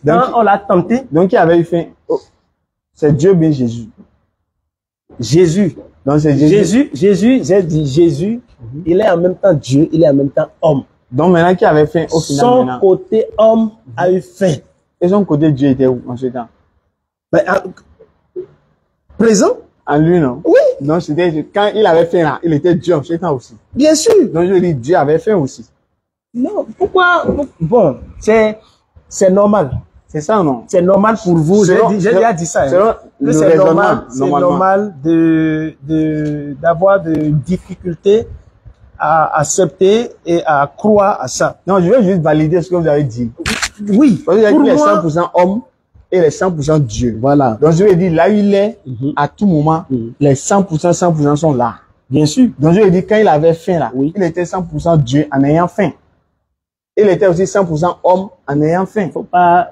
Quand on l'a tenté. Donc, qui avait eu faim? Oh, c'est Dieu bien Jésus. Jésus. Donc, c'est Jésus. Jésus, j'ai dit Jésus, il est en même temps Dieu, il est en même temps homme. Donc, maintenant, qui avait faim au final? Son côté homme a eu faim. Et son côté Dieu était où en ce temps? Ben, présent? En lui, non? Oui. Donc, c'était quand il avait faim là, il était Dieu en ce temps aussi. Bien sûr. Donc, je dis Dieu avait faim aussi. Non, pourquoi? Bon, c'est normal. C'est ça, non? C'est normal pour vous. J'ai déjà dit ça. Selon le c'est raisonnement, normal d'avoir de difficultés à accepter et à croire à ça. Non, je veux juste valider ce que vous avez dit. Oui. Parce que vous avez dit les 100% homme et les 100% Dieu. Voilà. Donc, je veux dire, là où il est, à tout moment, les 100% sont là. Bien sûr. Donc, je veux dire, quand il avait faim là, il était 100% Dieu en ayant faim. Il était aussi 100% homme en ayant faim.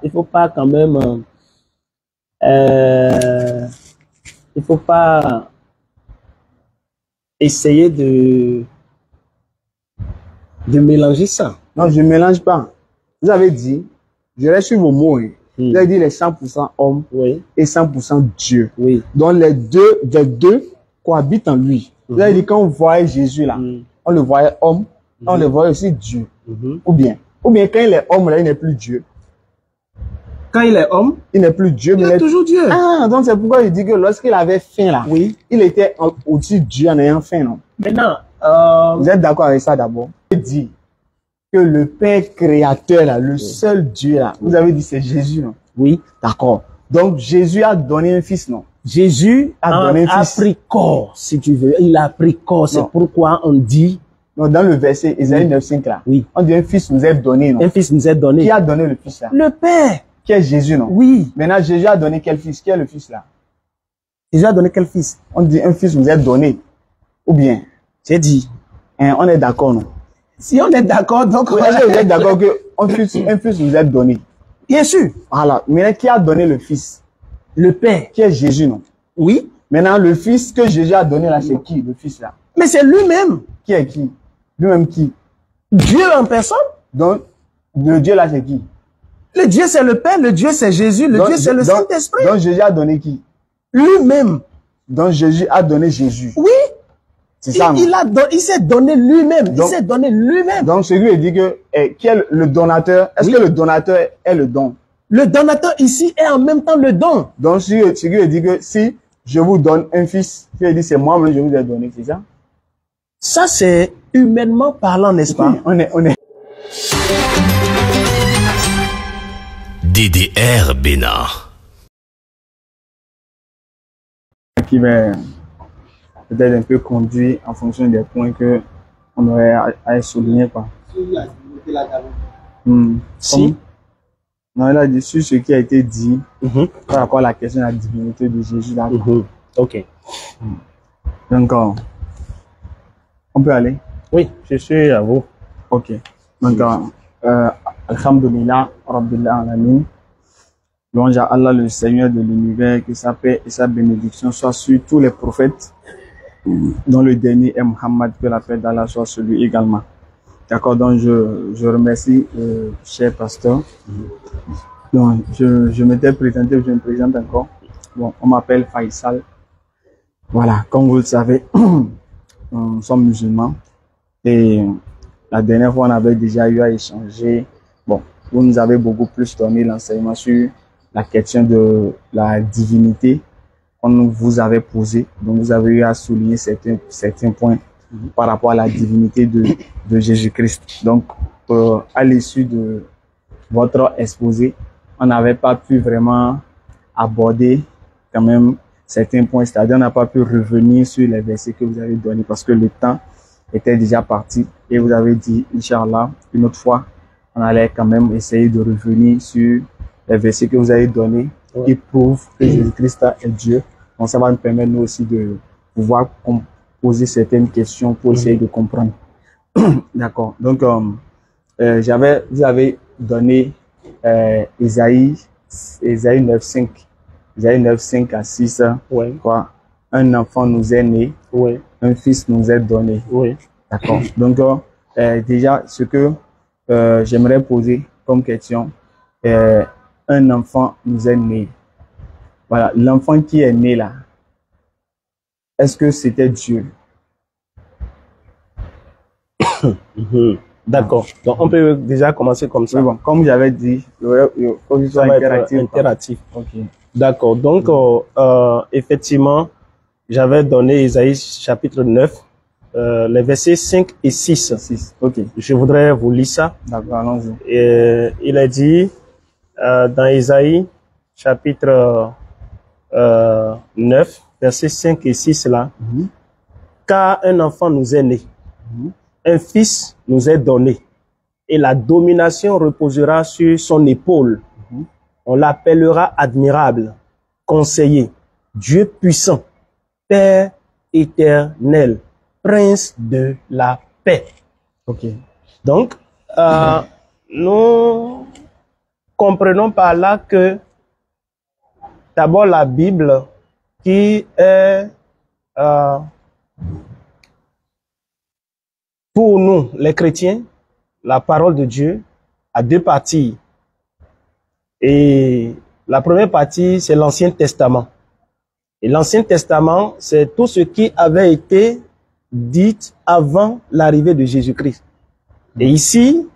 Il faut pas quand même, il faut pas essayer de mélanger ça. Non, je ne mélange pas. Vous avez dit, je reste sur vos mots. Hein. Vous avez dit les 100% homme et 100% Dieu. Oui. Donc, les deux cohabitent en lui. Vous avez dit, quand on voyait Jésus là, on le voyait homme, on le voyait aussi Dieu. Ou bien quand il est homme là, il n'est plus Dieu. Quand il est homme, il n'est plus Dieu, il est toujours Dieu. Ah, donc c'est pourquoi il dit que lorsqu'il avait faim là, il était au-dessus de Dieu en ayant faim, non? Maintenant, vous êtes d'accord avec ça d'abord? Il dit que le Père créateur là, le seul Dieu là, vous avez dit c'est Jésus, non? Oui. D'accord. Donc Jésus a donné un fils, non? Jésus a pris corps, si tu veux. Il a pris corps. C'est pourquoi on dit. Non, dans le verset Isaïe 9:5 là, on dit un fils nous est donné, non? Un fils nous est donné. Qui a donné le fils là? Le Père. Qui est Jésus, non? Oui. Maintenant, Jésus a donné quel fils? Qui est le fils là? Jésus a donné quel fils? On dit un fils nous est donné. Ou bien? J'ai dit. Hein, on est d'accord, non? Si on est d'accord, donc. Est-ce que vous êtes d'accord que un fils nous est donné? Bien sûr. Voilà. Maintenant, qui a donné le fils? Le Père. Qui est Jésus, non? Oui. Maintenant, le fils que Jésus a donné là, c'est qui, le fils là? Mais c'est lui-même. Qui est qui? Lui-même qui? Dieu en personne. Donc, le Dieu là, c'est qui? Le Dieu, c'est le Père. Le Dieu, c'est Jésus. Le Dieu, c'est le Saint-Esprit. Donc, Jésus a donné qui? Lui-même. Donc, Jésus a donné Jésus. Oui. C'est ça, il s'est donné lui-même. Il s'est donné lui-même. Donc, celui dit que, qui est le donateur? Est-ce que le donateur est le don? Le donateur ici est en même temps le don. Donc, celui dit que si je vous donne un fils, tu dit c'est moi-même je vous ai donné, c'est ça? Ça, c'est humainement parlant, n'est-ce pas? On est. DDR Bénard. Qui va peut-être un peu conduit en fonction des points que on aurait à souligner, quoi. Si. Non, il a dit sur ce qui a été dit par rapport à la question de la divinité de Jésus. Là. Ok. Donc, on peut aller? Oui, je suis à vous. Ok. Donc, Alhamdulillah, Rabbil Alamin. Louange à Allah, le Seigneur de l'univers, que sa paix et sa bénédiction soient sur tous les prophètes, dont le dernier est Muhammad, que la paix d'Allah soit sur lui également. D'accord, donc je remercie cher pasteur. Donc, je m'étais présenté, je me présente encore. Bon, on m'appelle Faisal. Voilà, comme vous le savez, nous sommes musulmans. Et la dernière fois, on avait déjà eu à échanger. Bon, vous nous avez beaucoup plus donné l'enseignement sur la question de la divinité qu'on vous avait posé. Donc, vous avez eu à souligner certains points par rapport à la divinité de Jésus-Christ. Donc, à l'issue de votre exposé, on n'avait pas pu vraiment aborder quand même certains points, c'est-à-dire on n'a pas pu revenir sur les versets que vous avez donnés parce que le temps était déjà parti et vous avez dit, Inch'Allah, une autre fois, on allait quand même essayer de revenir sur les versets que vous avez donnés qui prouvent que Jésus-Christ est Dieu. Donc ça va nous permettre nous aussi de pouvoir poser certaines questions pour essayer de comprendre. D'accord. Donc, vous avez donné Isaïe 9:5. Isaïe 9:5 à 6. Quoi? Un enfant nous est né. Un fils nous est donné. D'accord. Donc, déjà, ce que j'aimerais poser comme question, un enfant nous est né. Voilà, l'enfant qui est né là, est-ce que c'était Dieu? D'accord. Donc, on peut déjà commencer comme ça. Oui, bon, comme j'avais dit, il faut que ce soit interactif. Ok. D'accord. Donc, effectivement, j'avais donné Isaïe chapitre 9, les versets 5 et 6. 6. Ok. Je voudrais vous lire ça. D'accord, allons-y. Il est dit dans Isaïe chapitre 9, versets 5 et 6 là, car un enfant nous est né, un fils nous est donné, et la domination reposera sur son épaule. On l'appellera admirable, conseiller, Dieu puissant, Père éternel, Prince de la paix. Ok. Donc, nous comprenons par là que d'abord la Bible qui est pour nous les chrétiens, la parole de Dieu a deux parties. Et la première partie, c'est l'Ancien Testament. Et l'Ancien Testament, c'est tout ce qui avait été dit avant l'arrivée de Jésus-Christ. Et ici,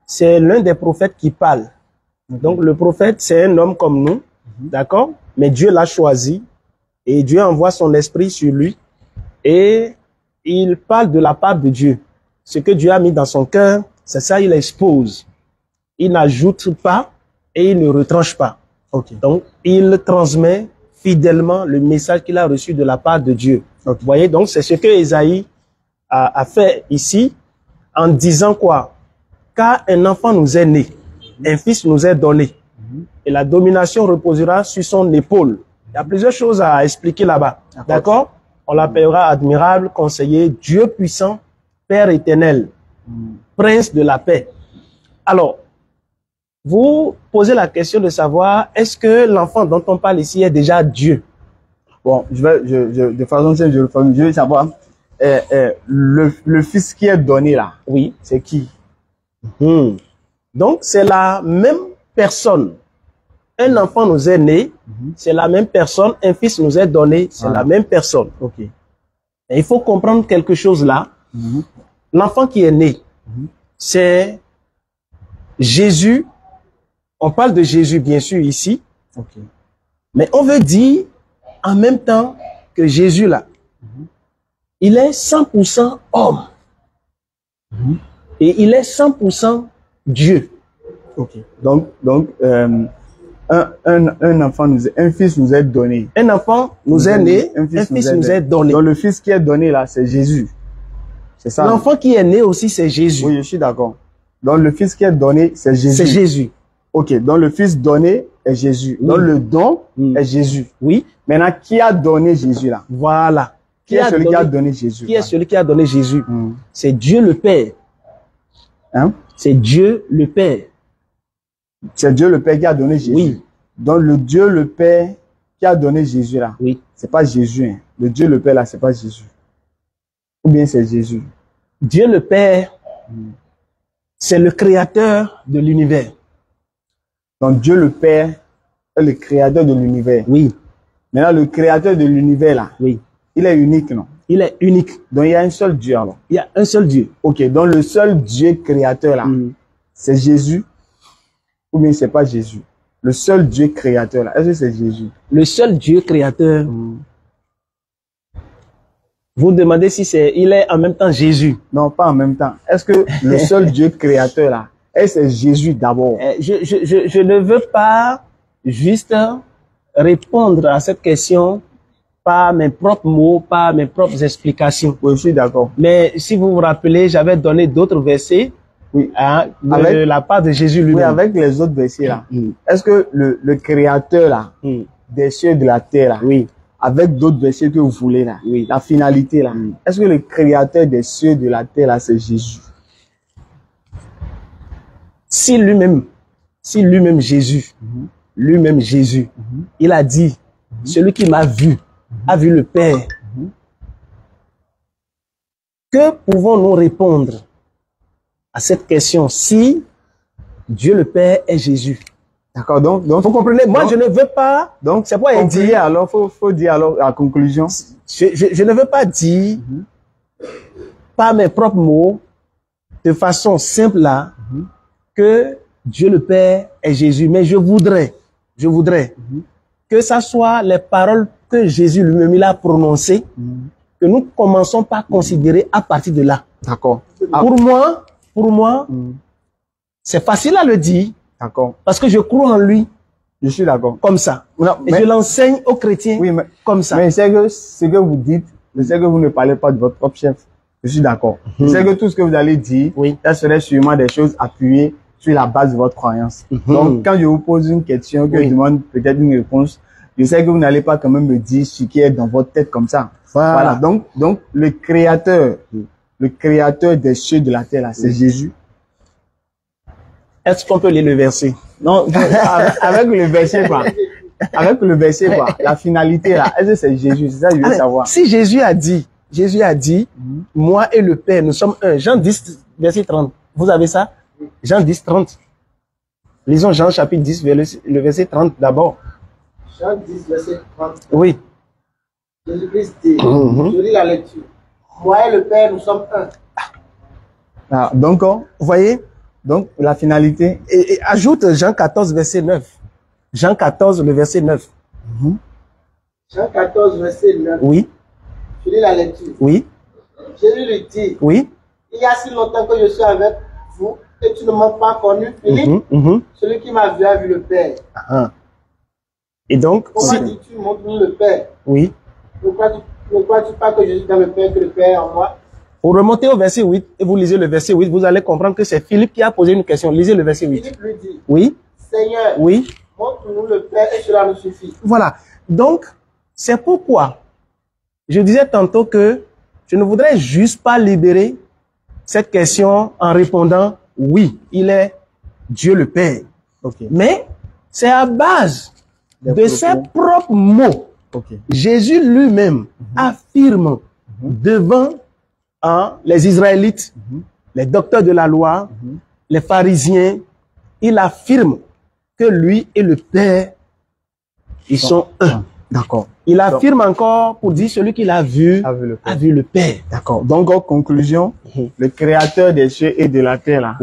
c'est l'un des prophètes qui parle. Donc le prophète, c'est un homme comme nous, d'accord? Mais Dieu l'a choisi et Dieu envoie son esprit sur lui et il parle de la part de Dieu. Ce que Dieu a mis dans son cœur, c'est ça, il expose. Il n'ajoute pas et il ne retranche pas. Ok. Donc, il transmet fidèlement le message qu'il a reçu de la part de Dieu. Ok. Vous voyez, donc c'est ce que Isaïe a fait ici en disant quoi? Car un enfant nous est né, un fils nous est donné, et la domination reposera sur son épaule. Il y a plusieurs choses à expliquer là-bas. D'accord? On l'appellera admirable, conseiller, Dieu puissant, Père éternel, Prince de la paix. Alors, vous posez la question de savoir, est-ce que l'enfant dont on parle ici est déjà Dieu? Bon, de façon simple, je veux savoir, le fils qui est donné là, Oui. c'est qui? Donc, c'est la même personne. Un enfant nous est né, c'est la même personne. Un fils nous est donné, c'est la même personne. Ok. Et il faut comprendre quelque chose là. L'enfant qui est né, c'est Jésus. On parle de Jésus, bien sûr, ici. Ok. Mais on veut dire en même temps que Jésus là, il est 100% homme. Et il est 100% Dieu. Ok. Donc, un enfant un fils nous est donné. Un enfant nous est né, un fils nous est donné. Donc le fils qui est donné là, c'est Jésus. C'est ça. L'enfant qui est né aussi, c'est Jésus. Oui, je suis d'accord. Donc le fils qui est donné, c'est Jésus. C'est Jésus. Ok. Donc le fils donné est Jésus. Oui. Donc le don est Jésus. Oui. Maintenant, qui a donné Jésus là? Voilà. Qui est celui qui a donné Jésus? Qui est celui qui a donné Jésus? C'est Dieu le Père. Hein? C'est Dieu le Père. C'est Dieu le Père qui a donné Jésus. Oui. Donc le Dieu le Père qui a donné Jésus là, Oui. c'est pas Jésus. Hein. Le Dieu le Père là, c'est pas Jésus. Ou bien c'est Jésus. Dieu le Père, c'est le créateur de l'univers. Donc Dieu le Père est le créateur de l'univers. Oui. Maintenant le créateur de l'univers là, Oui. il est unique, non? Il est unique. Donc il y a un seul Dieu alors. Il y a un seul Dieu. Ok, donc le seul Dieu créateur là, c'est Jésus ou bien c'est pas Jésus? Le seul Dieu créateur là, est-ce que c'est Jésus? Le seul Dieu créateur. Vous demandez si il est en même temps Jésus. Non, pas en même temps. Est-ce que le seul Dieu créateur là, est-ce que c'est Jésus d'abord? Je ne veux pas juste répondre à cette question par mes propres mots, par mes propres explications. Oui, je suis d'accord. Mais si vous vous rappelez, j'avais donné d'autres versets de la part de Jésus lui-même. Oui, avec les autres versets là. Est-ce que le créateur là, des cieux et de la terre là, avec d'autres versets que vous voulez là, la finalité là, est-ce que le créateur des cieux et de la terre là, c'est Jésus? Si lui-même Jésus, il a dit, celui qui m'a vu, a vu le Père. Que pouvons-nous répondre à cette question si Dieu le Père est Jésus? D'accord, donc, Vous comprenez? Moi, je ne veux pas. donc, c'est pourquoi il dit. conclure alors, faut dire alors la conclusion. Je ne veux pas dire par mes propres mots, de façon simple là, que Dieu le Père est Jésus. Mais je voudrais que ça soit les paroles que Jésus lui-même il a prononcées, que nous commençons par considérer à partir de là. D'accord. Pour moi, c'est facile à le dire, D'accord. parce que je crois en lui. Je suis d'accord. Comme ça. Non, Et je l'enseigne aux chrétiens comme ça. Mais c'est que ce que vous dites, je sais que vous ne parlez pas de votre propre chef. Je suis d'accord. Je sais que tout ce que vous allez dire, ça serait sûrement des choses appuyées sur la base de votre croyance. Donc, quand je vous pose une question, que je demande peut-être une réponse, je sais que vous n'allez pas quand même me dire ce qui est dans votre tête comme ça. Voilà. Donc, le créateur des cieux et de la terre, là, c'est Jésus. Est-ce qu'on peut lire le verset? Non, avec le verset, quoi. Avec le verset, quoi. La finalité, là. Est-ce que c'est Jésus? C'est ça que je veux savoir. Si Jésus a dit, moi et le Père, nous sommes un. Jean 10, verset 30. Vous avez ça? Jean 10, 30. Lisons Jean chapitre 10, le verset 30 d'abord. Jean 10, verset 30. Oui. Jésus-Christ dit, je lis la lecture. Moi et le Père, nous sommes un. Ah, donc, vous voyez? Donc, la finalité. Et ajoute Jean 14, verset 9. Jean 14, le verset 9. Jean 14, verset 9. Oui. Je lis la lecture. Oui. Jésus lui dit, oui. Il y a si longtemps que je suis avec vous et tu ne m'as pas connu, Philippe. Celui qui m'a vu a vu le Père. Et donc, pourquoi dis-tu, montre-nous le Père? Oui. Pourquoi tu pas que je suis dans le Père, que le Père est en moi? Vous remontez au verset 8 et vous lisez le verset 8, vous allez comprendre que c'est Philippe qui a posé une question. Lisez le verset 8. Philippe lui dit, oui. Seigneur, oui. montre-nous le Père et cela nous suffit. Voilà. Donc, c'est pourquoi je disais tantôt que je ne voudrais juste pas libérer cette question en répondant oui, il est Dieu le Père. Mais c'est à base de ses propres mots. Jésus lui-même affirme devant les Israélites, les docteurs de la loi, les pharisiens, il affirme que lui et le Père, ils sont un. D'accord. Il affirme encore pour dire celui qui l'a vu a vu le Père. D'accord. Donc, en conclusion, le créateur des cieux et de la terre, là,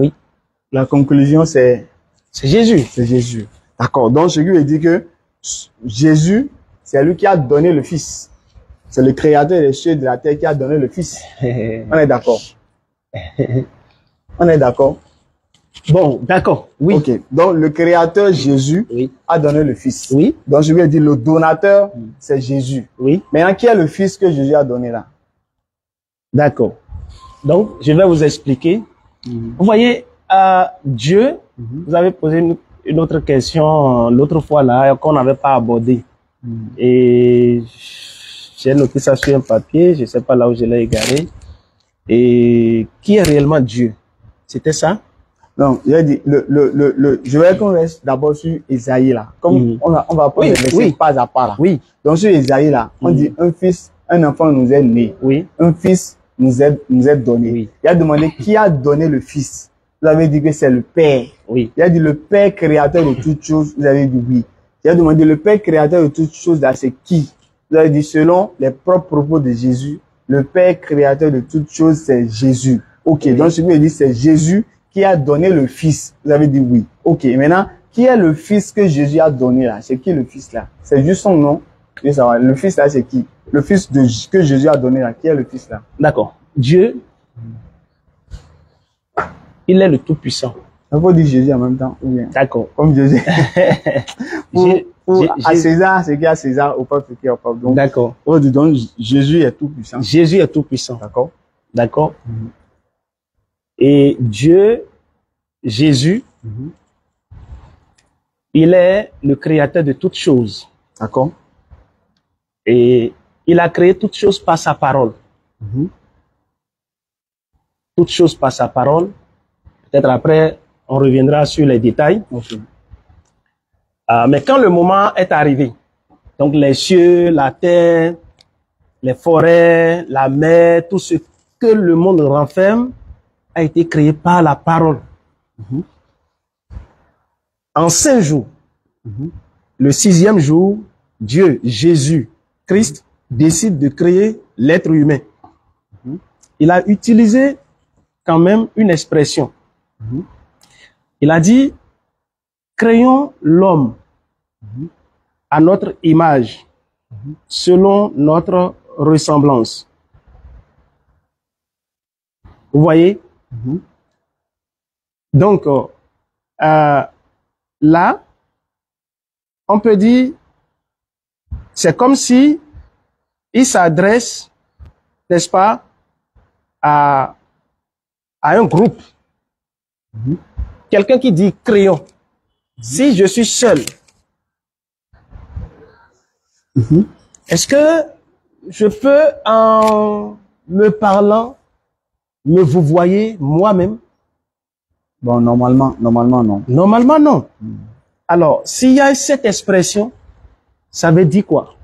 la conclusion, c'est Jésus. C'est Jésus. D'accord. Donc, ce qui veut dire que Jésus, c'est lui qui a donné le Fils. C'est le créateur des cieux et de la terre qui a donné le Fils. On est d'accord. On est d'accord. Bon, d'accord. Oui. Ok. Donc, le créateur Jésus a donné le Fils. Oui. Donc, je vais dire le donateur, c'est Jésus. Oui. Maintenant, qui est le Fils que Jésus a donné là? D'accord. Donc, je vais vous expliquer. Vous voyez, Dieu, vous avez posé une autre question l'autre fois là, qu'on n'avait pas abordée. Et j'ai noté ça sur un papier, je ne sais pas là où je l'ai égaré. Et qui est réellement Dieu? C'était ça? Non, j'ai dit, je veux qu'on reste d'abord sur Isaïe là. Comme on va prendre les versets pas à pas là. Oui. Donc sur Isaïe là, on dit un enfant nous est né. Oui. Un fils nous est donné. Oui. Il a demandé qui a donné le fils. Vous avez dit que c'est le Père. Oui. Il a dit le Père créateur de toutes choses. Vous avez dit oui. Il a demandé le Père créateur de toutes choses là, c'est qui? Vous avez dit selon les propres propos de Jésus, le Père créateur de toutes choses, c'est Jésus. Ok. Oui. Donc ce qui veut dire c'est Jésus qui a donné le Fils. Vous avez dit oui. Ok. Maintenant, qui est le Fils que Jésus a donné là? C'est qui le Fils là? C'est juste son nom. Je veux savoir. Le Fils là, c'est qui? Le Fils que Jésus a donné là. Qui est le Fils là? D'accord. Dieu, il est le Tout-Puissant. On peut dire Jésus en même temps. D'accord. Comme Jésus. À César, c'est qui à César, au peuple qui est au peuple. D'accord. Donc, Jésus est Tout-Puissant. Jésus est Tout-Puissant. D'accord. D'accord. Et Dieu, Jésus, il est le créateur de toutes choses. D'accord. Et il a créé toutes choses par sa parole. Toutes choses par sa parole. Peut-être après, on reviendra sur les détails. Mais quand le moment est arrivé, donc les cieux, la terre, les forêts, la mer, tout ce que le monde renferme, a été créé par la parole. En 5 jours, Le 6e jour, Dieu, Jésus, Christ, décide de créer l'être humain. Il a utilisé quand même une expression. Il a dit, créons l'homme à notre image, selon notre ressemblance. Vous voyez? Donc, là, on peut dire, c'est comme si il s'adresse, n'est-ce pas, à un groupe. Quelqu'un qui dit créons. Si je suis seul, est-ce que je peux, en me parlant, me vous voyez moi-même? Bon, normalement non. Normalement, non. Alors, s'il y a cette expression, ça veut dire quoi?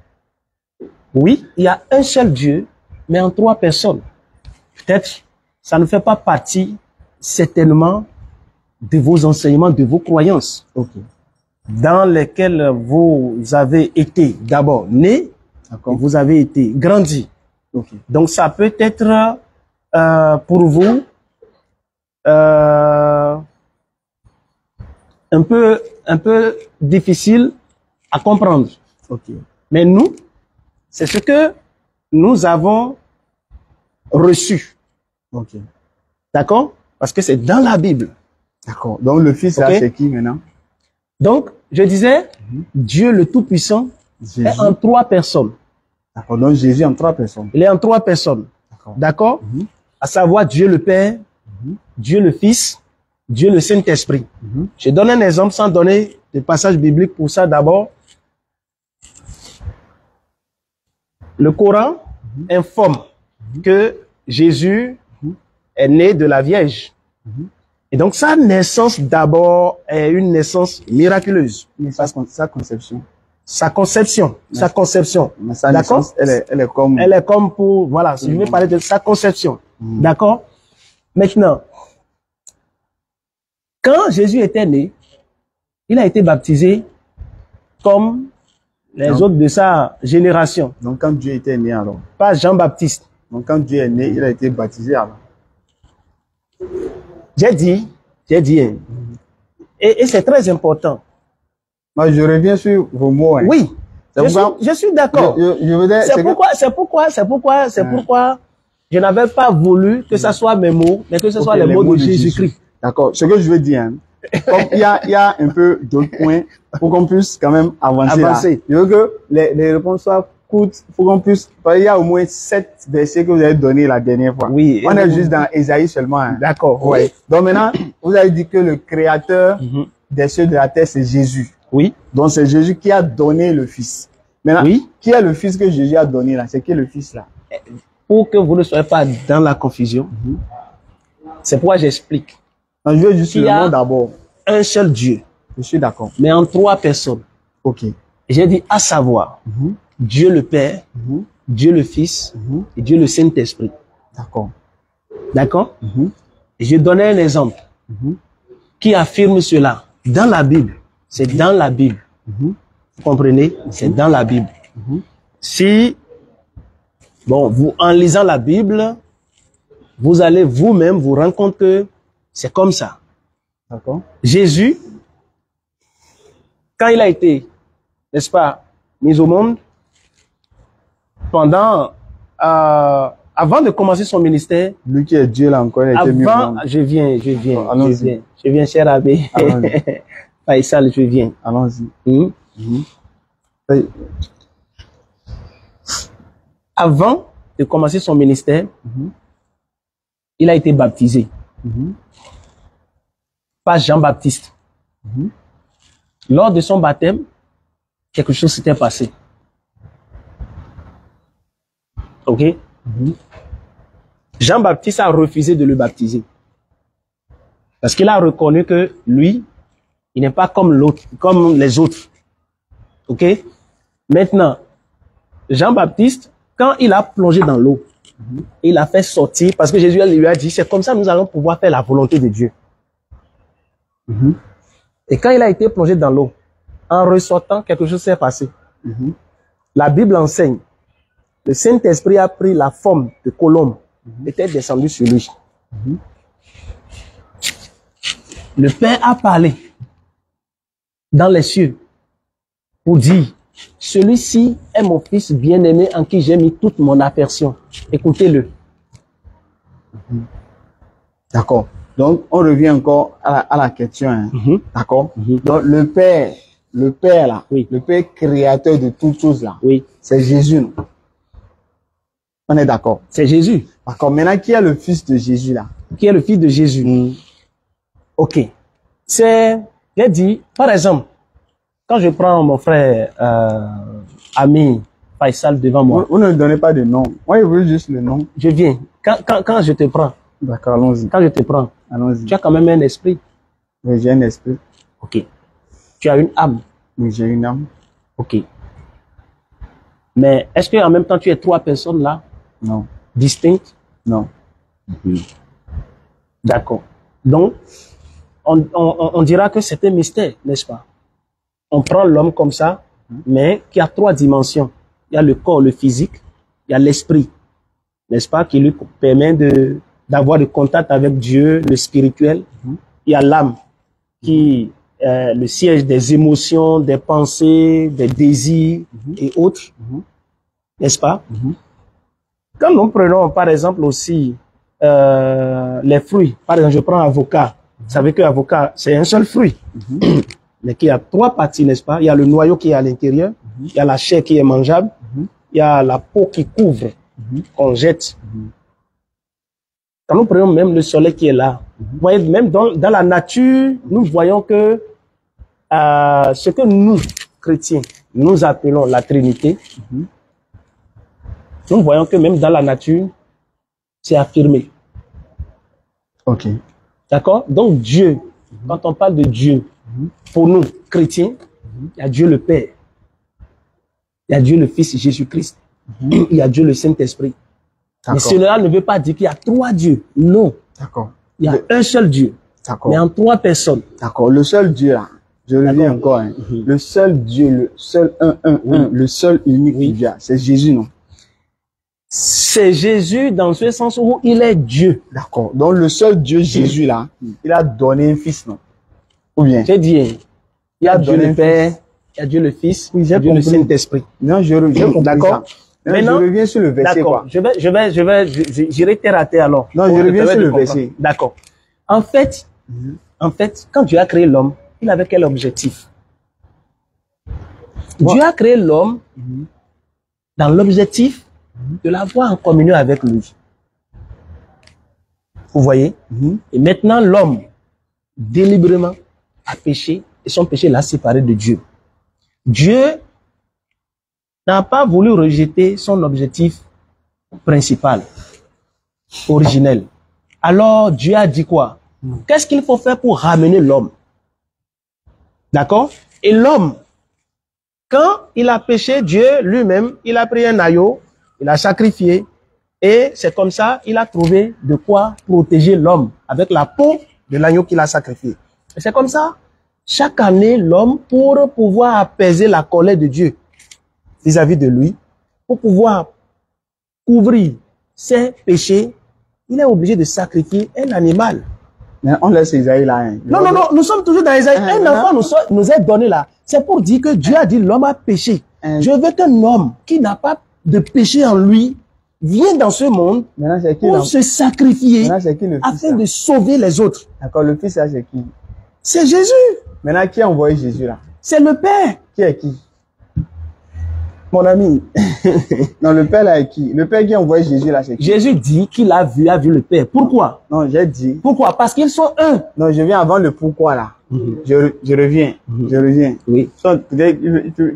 Oui, il y a un seul Dieu, mais en 3 personnes. Peut-être, ça ne fait pas partie, certainement, de vos enseignements, de vos croyances. Dans lesquelles vous avez été d'abord né, et vous avez été grandi. Donc, ça peut être pour vous un peu difficile à comprendre. Mais nous, c'est ce que nous avons reçu. D'accord? Parce que c'est dans la Bible. D'accord. Donc le Fils, là, c'est qui maintenant? Donc, je disais, Dieu le Tout-Puissant est en 3 personnes. D'accord. Donc Jésus en 3 personnes. Il est en 3 personnes. D'accord? À savoir Dieu le Père, Dieu le Fils, Dieu le Saint-Esprit. Je donne un exemple sans donner de passage biblique pour ça d'abord. Le Coran informe que Jésus est né de la Vierge. Et donc sa naissance d'abord est une naissance miraculeuse. Mais sa conception. Sa conception. Sa conception. Mais sa naissance, elle est comme... Elle est comme pour... Voilà, je vais parler de sa conception. D'accord? Maintenant, quand Jésus était né, il a été baptisé comme les autres de sa génération. Donc quand Dieu était né alors? Pas Jean-Baptiste. Donc quand Dieu est né, il a été baptisé alors? J'ai dit, et c'est très important. Moi, je reviens sur vos mots. Oui, je suis d'accord. C'est pourquoi je n'avais pas voulu que ce soit mes mots, mais que ce soit les mots de Jésus-Christ. D'accord. Ce que je veux dire, comme il y a un peu d'autres points pour qu'on puisse quand même avancer. Je veux que les réponses soient courtes, pour qu'on puisse... Il y a au moins 7 versets que vous avez donnés la dernière fois. Oui. On est juste dans Ésaïe seulement. D'accord. Oui. Donc maintenant, vous avez dit que le créateur des cieux et de la terre, c'est Jésus. Oui. Donc c'est Jésus qui a donné le Fils. Maintenant, qui est le Fils que Jésus a donné là? C'est qui le Fils là? Pour que vous ne soyez pas dans la confusion, c'est pourquoi j'explique. Je veux juste le nom d'abord. Un seul Dieu. Je suis d'accord. Mais en 3 personnes. J'ai dit à savoir Dieu le Père, Dieu le Fils et Dieu le Saint-Esprit. D'accord. D'accord? Et je donnais un exemple qui affirme cela dans la Bible. C'est dans la Bible. Vous comprenez? C'est dans la Bible. Si, bon, vous, en lisant la Bible, vous allez vous-même vous rendre compte que c'est comme ça. D'accord. Jésus, quand il a été, n'est-ce pas, mis au monde, pendant, avant de commencer son ministère, lui qui est Dieu là encore, il a été mis au monde. Je viens, cher abbé. Faisal, je viens. Allons-y. Avant de commencer son ministère, il a été baptisé par Jean-Baptiste. Lors de son baptême, quelque chose s'était passé. Ok? Jean-Baptiste a refusé de le baptiser. Parce qu'il a reconnu que lui, il n'est pas comme l'autre, comme les autres. Ok? Maintenant, Jean-Baptiste, quand il a plongé dans l'eau, il a fait sortir, parce que Jésus lui a dit, c'est comme ça que nous allons pouvoir faire la volonté de Dieu. Et quand il a été plongé dans l'eau, en ressortant, quelque chose s'est passé. La Bible enseigne. Le Saint-Esprit a pris la forme de colombe, était descendu sur lui. Le Père a parlé dans les cieux pour dire, celui-ci est mon fils bien-aimé en qui j'ai mis toute mon affection. Écoutez-le. D'accord. Donc, on revient encore à la question. Hein. D'accord. Donc, le Père là, Oui. le Père créateur de toutes choses là, Oui, c'est Jésus, non? On est d'accord. c'est Jésus. D'accord. Maintenant, qui est le fils de Jésus là? Qui est le fils de Jésus. Ok. C'est, j'ai dit, par exemple, quand je prends mon frère ami Faisal devant moi, Vous ne donnez pas de nom. Moi, je veux juste le nom. je viens. Quand je te prends, D'accord, allons-y. quand je te prends, Allons-y. tu as quand même un esprit. Oui, j'ai un esprit. Ok. Tu as une âme. Oui, j'ai une âme. Ok. Mais est-ce qu'en même temps, tu es trois personnes là, Non. distinctes? Non. D'accord. Donc, on dira que c'est un mystère, n'est-ce pas? On prend l'homme comme ça, mais qui a trois dimensions. Il y a le corps, le physique, il y a l'esprit, n'est-ce pas, qui lui permet d'avoir le contact avec Dieu, le spirituel. Il y a l'âme, qui est le siège des émotions, des pensées, des désirs et autres, n'est-ce pas? Quand nous prenons, par exemple, aussi les fruits, par exemple, je prends avocat. Vous savez que l'avocat, c'est un seul fruit, mais qui a trois parties, n'est-ce pas? Il y a le noyau qui est à l'intérieur, il y a la chair qui est mangeable, il y a la peau qui couvre, qu'on jette. Quand nous prenons même le soleil qui est là, vous voyez, même dans la nature, nous voyons que ce que nous, chrétiens, nous appelons la Trinité, nous voyons que même dans la nature, c'est affirmé. Ok. D'accord? Donc Dieu, quand on parle de Dieu, pour nous, chrétiens, il y a Dieu le Père, il y a Dieu le Fils Jésus-Christ, il y a Dieu le Saint-Esprit. Mais cela ne veut pas dire qu'il y a trois dieux. Non. D'accord. Il y a un seul Dieu. D'accord. Mais en trois personnes. D'accord. Le seul Dieu là, je le dis encore, hein. Le seul Dieu, le seul un, le seul unique Dieu, c'est Jésus, non? C'est Jésus dans ce sens où il est Dieu. D'accord. Donc le seul Dieu Jésus là, il a donné un fils, non? Ou bien? J'ai dit, il y a Dieu le Père, il y a Dieu le Fils, il y a Dieu le Saint-Esprit. Non, j'ai compris. D'accord. Maintenant, je reviens sur le verset, quoi. J'irai terre à terre alors. Non, je reviens sur le verset. D'accord. En fait, quand Dieu a créé l'homme, il avait quel objectif? Dieu a créé l'homme dans l'objectif de l'avoir en communion avec lui. Vous voyez? Et maintenant, l'homme, délibérément, a péché et son péché l'a séparé de Dieu. Dieu n'a pas voulu rejeter son objectif principal, originel. Alors, Dieu a dit quoi? Qu'est-ce qu'il faut faire pour ramener l'homme? D'accord? Et l'homme, quand il a péché, Dieu lui-même, il a pris un agneau, il a sacrifié, et c'est comme ça, il a trouvé de quoi protéger l'homme avec la peau de l'agneau qu'il a sacrifié. Et c'est comme ça, chaque année, l'homme, pour pouvoir apaiser la colère de Dieu vis-à-vis de lui, pour pouvoir couvrir ses péchés, il est obligé de sacrifier un animal. Mais on laisse Isaïe là. Hein. Non, nous sommes toujours dans Isaïe. Un enfant nous est donné là. C'est pour dire que Dieu a dit l'homme a péché. Je veux qu'un homme qui n'a pas de péché en lui vienne dans ce monde pour se sacrifier afin de sauver les autres. D'accord, le fils là c'est qui? C'est Jésus. Maintenant, qui a envoyé Jésus là? C'est le Père. Qui est qui? Mon ami. Non, le Père là est qui? Le Père qui a envoyé Jésus là, c'est qui? Jésus dit qu'il a vu le Père. Pourquoi? Non, j'ai dit. Pourquoi? Parce qu'ils sont un. Non, je viens avant le pourquoi là. Je reviens. Je reviens. Oui. Peut-être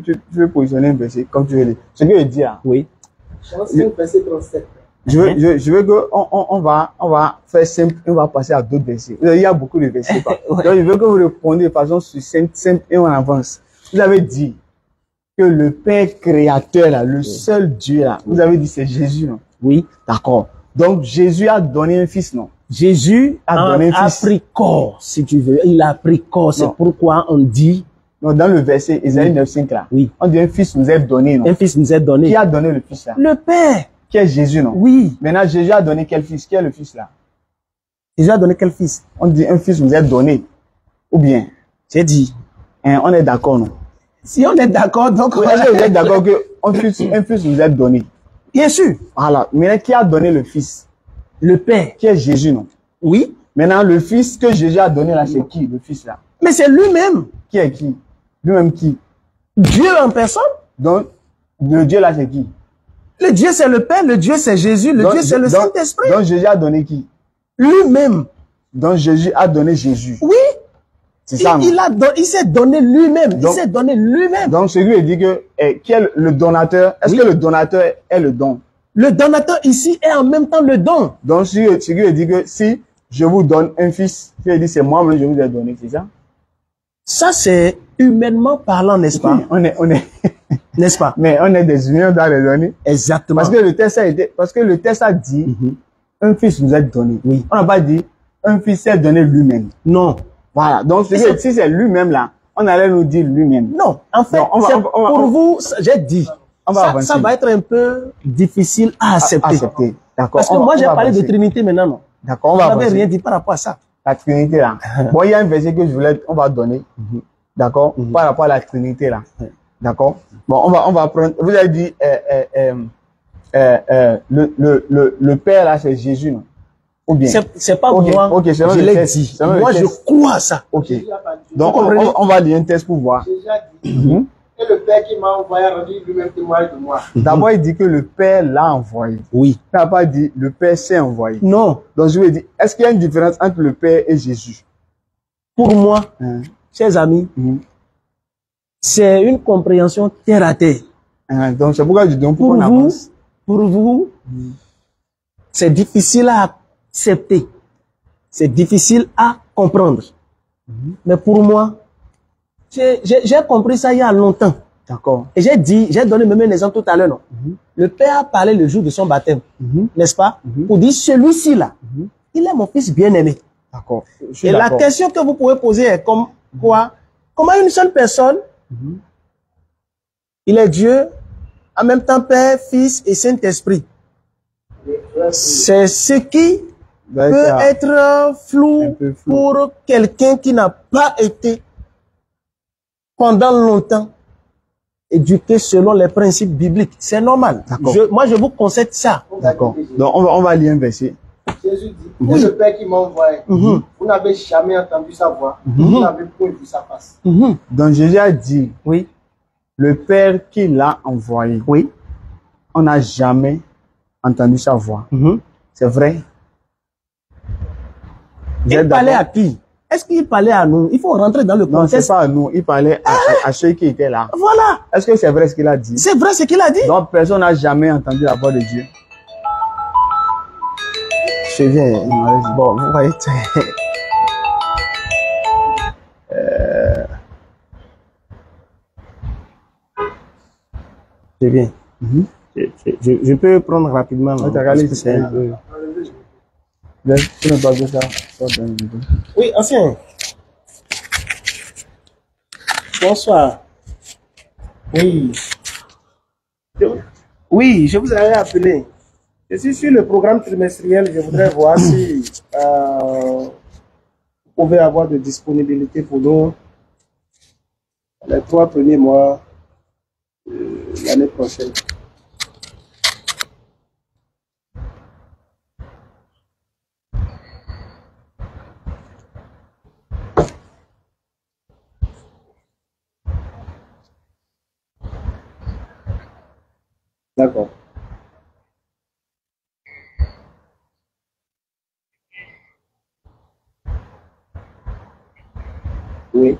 tu veux positionner un verset comme tu veux dire. Ce que je dis là. Oui. Verset 37. Je veux que on va faire simple, on va passer à d'autres versets. Il y a beaucoup de versets. Donc je veux que vous répondiez de façon simple et on avance. Vous avez dit que le Père créateur là, le seul Dieu là, vous avez dit c'est Jésus, non? Oui. D'accord. Donc Jésus a donné un fils, non? Jésus a pris corps, si tu veux. Il a pris corps. C'est pourquoi on dit Non, dans le verset Ésaïe 9:5 là. Oui. On dit un fils nous est donné, non? Un fils nous est donné. Qui a donné le fils là? Le Père. Qui est Jésus, non? Oui. Maintenant, Jésus a donné quel fils? Qui est le fils là? Jésus a donné quel fils? On dit un fils nous est donné. Ou bien? J'ai dit. Hein, on est d'accord, non? Si on est d'accord, donc... Oui, est-ce que vous êtes d'accord que un fils nous est donné? Bien sûr. Voilà. Maintenant, qui a donné le fils? Le Père. Qui est Jésus, non? Oui. Maintenant, le fils que Jésus a donné là, c'est qui, le fils là? Mais c'est lui-même. Qui est qui? Lui-même qui? Dieu en personne. Donc, le Dieu là, c'est qui? Le Dieu, c'est le Père. Le Dieu, c'est Jésus. Le Dieu, c'est le Saint-Esprit. Donc, Jésus a donné qui? Lui-même. Donc, Jésus a donné Jésus. Oui. C'est ça, non? Il s'est donné lui-même. Il s'est donné lui-même. Donc, celui dit que, qui est le donateur? Est-ce que le donateur est le don? Le donateur ici est en même temps le don. Donc, celui dit que si je vous donne un fils, il dit c'est moi-même je vous ai donné, c'est ça? Ça, c'est humainement parlant, n'est-ce pas? Oui, on est, n'est-ce pas? mais on est des humains dans les données. Exactement. Parce que le texte a dit, un fils nous est donné. Oui. On n'a pas dit, un fils s'est donné lui-même. Non. Voilà. Donc, si c'est lui-même là, on allait nous dire lui-même. Non. En fait, pour vous, j'ai dit, ça va être un peu difficile à accepter. D'accord. Parce que moi, j'ai parlé de Trinité maintenant, non? D'accord. On n'avait rien dit par rapport à ça. La Trinité là. Bon, il y a un verset que on va donner. D'accord. Par rapport à la Trinité là. D'accord. Bon, on va prendre. Vous avez dit, le Père là, c'est Jésus, non? Ou bien? C'est pas moi. Ok, c'est je l'ai dit. Moi, je crois à ça. Ok. Donc, on va lire un test pour voir. Jésus a dit, et le Père qui m'a envoyé a rendu lui-même témoignage de moi. D'abord, il dit que le Père l'a envoyé. Oui. Il n'a pas dit le Père s'est envoyé. Non. Donc, je lui ai dit, est-ce qu'il y a une différence entre le Père et Jésus? Pour moi, chers amis, c'est une compréhension terre à terre. Donc, c'est pourquoi je dis, pourquoi on avance? Pour vous, c'est difficile à accepter. C'est difficile à comprendre. Mais pour moi, j'ai compris ça il y a longtemps. D'accord. Et j'ai donné même un exemple tout à l'heure, non? Le Père a parlé le jour de son baptême, n'est-ce pas? Pour dire, celui-ci là, il est mon fils bien-aimé. D'accord. Et la question que vous pouvez poser est comme quoi? Comment une seule personne, il est Dieu, en même temps Père, Fils et Saint-Esprit. C'est ce qui peut être flou pour quelqu'un qui n'a pas été pendant longtemps éduqué selon les principes bibliques. C'est normal. Moi, je vous concède ça. D'accord. Donc, on va lire un verset. Jésus dit, c'est le Père qui m'a envoyé. Vous n'avez jamais entendu sa voix. Vous n'avez point vu sa face. Donc, Jésus a dit, oui, le Père qui l'a envoyé. Oui. On n'a jamais entendu sa voix. C'est vrai. Il parlait à qui? Est-ce qu'il parlait à nous? Il faut rentrer dans le contexte. Non, c'est pas à nous. Il parlait à ceux qui étaient là. Voilà. Est-ce que c'est vrai ce qu'il a dit? C'est vrai ce qu'il a dit. Donc, personne n'a jamais entendu la voix de Dieu. Je viens. Bon, vous voyez. Je viens. Je peux prendre rapidement. Oui, ancien. Bonsoir. Oui. Oui, je vous avais appelé. Je suis sur le programme trimestriel. Je voudrais voir si vous pouvez avoir de disponibilité pour nous les 3 premiers mois de l'année prochaine. D'accord. Oui.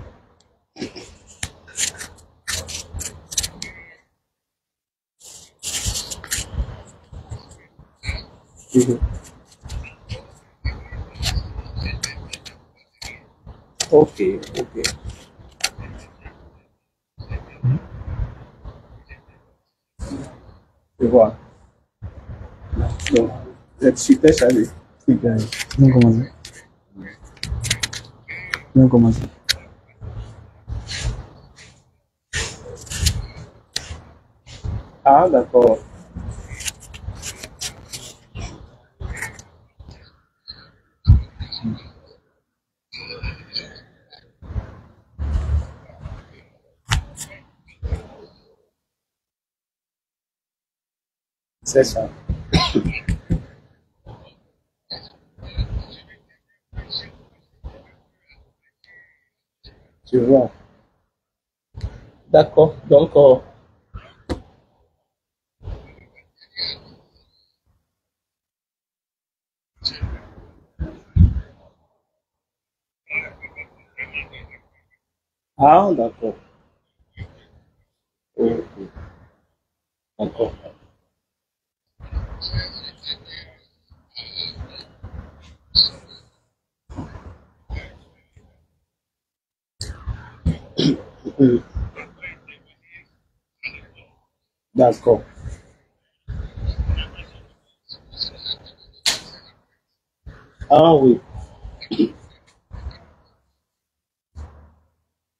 Ok. Je vois. Donc, vous êtes super chargé. Bien commencé. Bien commencé. Ah, d'accord. C'est ça. Tu vois. D'accord. Donc, ah, d'accord. Oui, oui. D'accord. Oui. D'accord. Ah oui.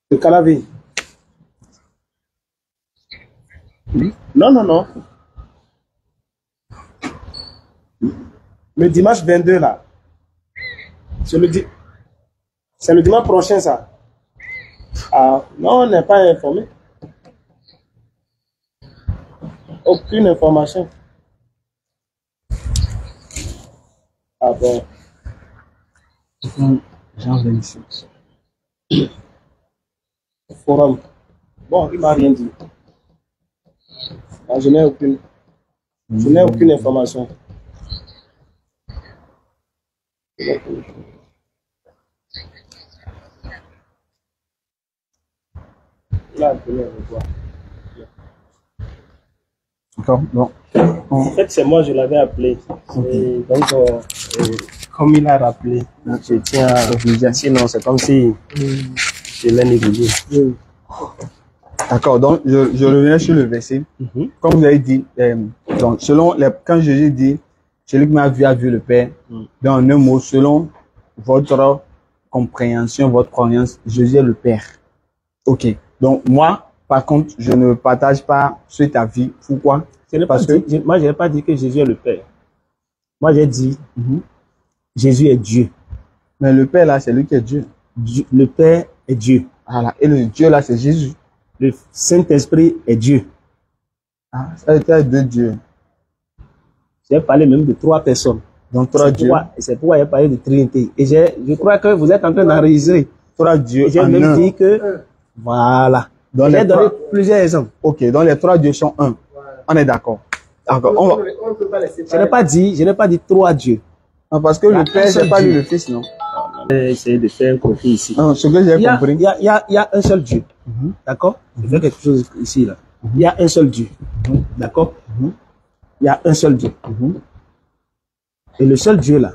Le calavier. Non, non, non. Le dimanche 22 là. C'est c'est le dimanche prochain ça. Ah, non, on n'est pas informé. Aucune information. Ah bon. Jean 26. Forum. Bon, il m'a rien dit. Ah, je n'ai aucune information. Là, je vais revoir. D'accord, bon. En fait, c'est moi, je l'avais appelé. Et donc, comme il a rappelé, je tiens à... Sinon, c'est comme si je l'ai négligé. D'accord, donc je reviens sur le verset. Comme vous avez dit, donc, quand Jésus dit, celui qui m'a vu a vu le Père, dans un mot, selon votre compréhension, votre croyance, Jésus est le Père. Ok, donc moi, par contre, je ne partage pas cet avis. Pourquoi? Moi, je n'ai pas dit que Jésus est le Père. Moi, j'ai dit, Jésus est Dieu. Mais le Père, là, c'est lui qui est Dieu. Le Père est Dieu. Voilà. Et le Dieu, là, c'est Jésus. Le Saint-Esprit est Dieu. Ah, ça était deux dieux. J'ai parlé même de 3 personnes. Donc, 3 dieux. C'est pourquoi j'ai parlé de Trinité. Et je crois que vous êtes en train d'enregistrer. 3 dieux. J'ai même dit que, voilà. J'ai donné plusieurs exemples. Ok, donc les 3 dieux sont un. On est d'accord. D'accord. Je n'ai pas dit 3 dieux. Non, parce que le Père, c'est pas lui le Fils, non? J'ai essayé de faire un croquis ici. Non, ce que j'ai compris. Il y a un seul Dieu. D'accord? Je fais quelque chose ici, là. Il y a un seul Dieu. D'accord? Il y a un seul Dieu. Et le seul Dieu, là,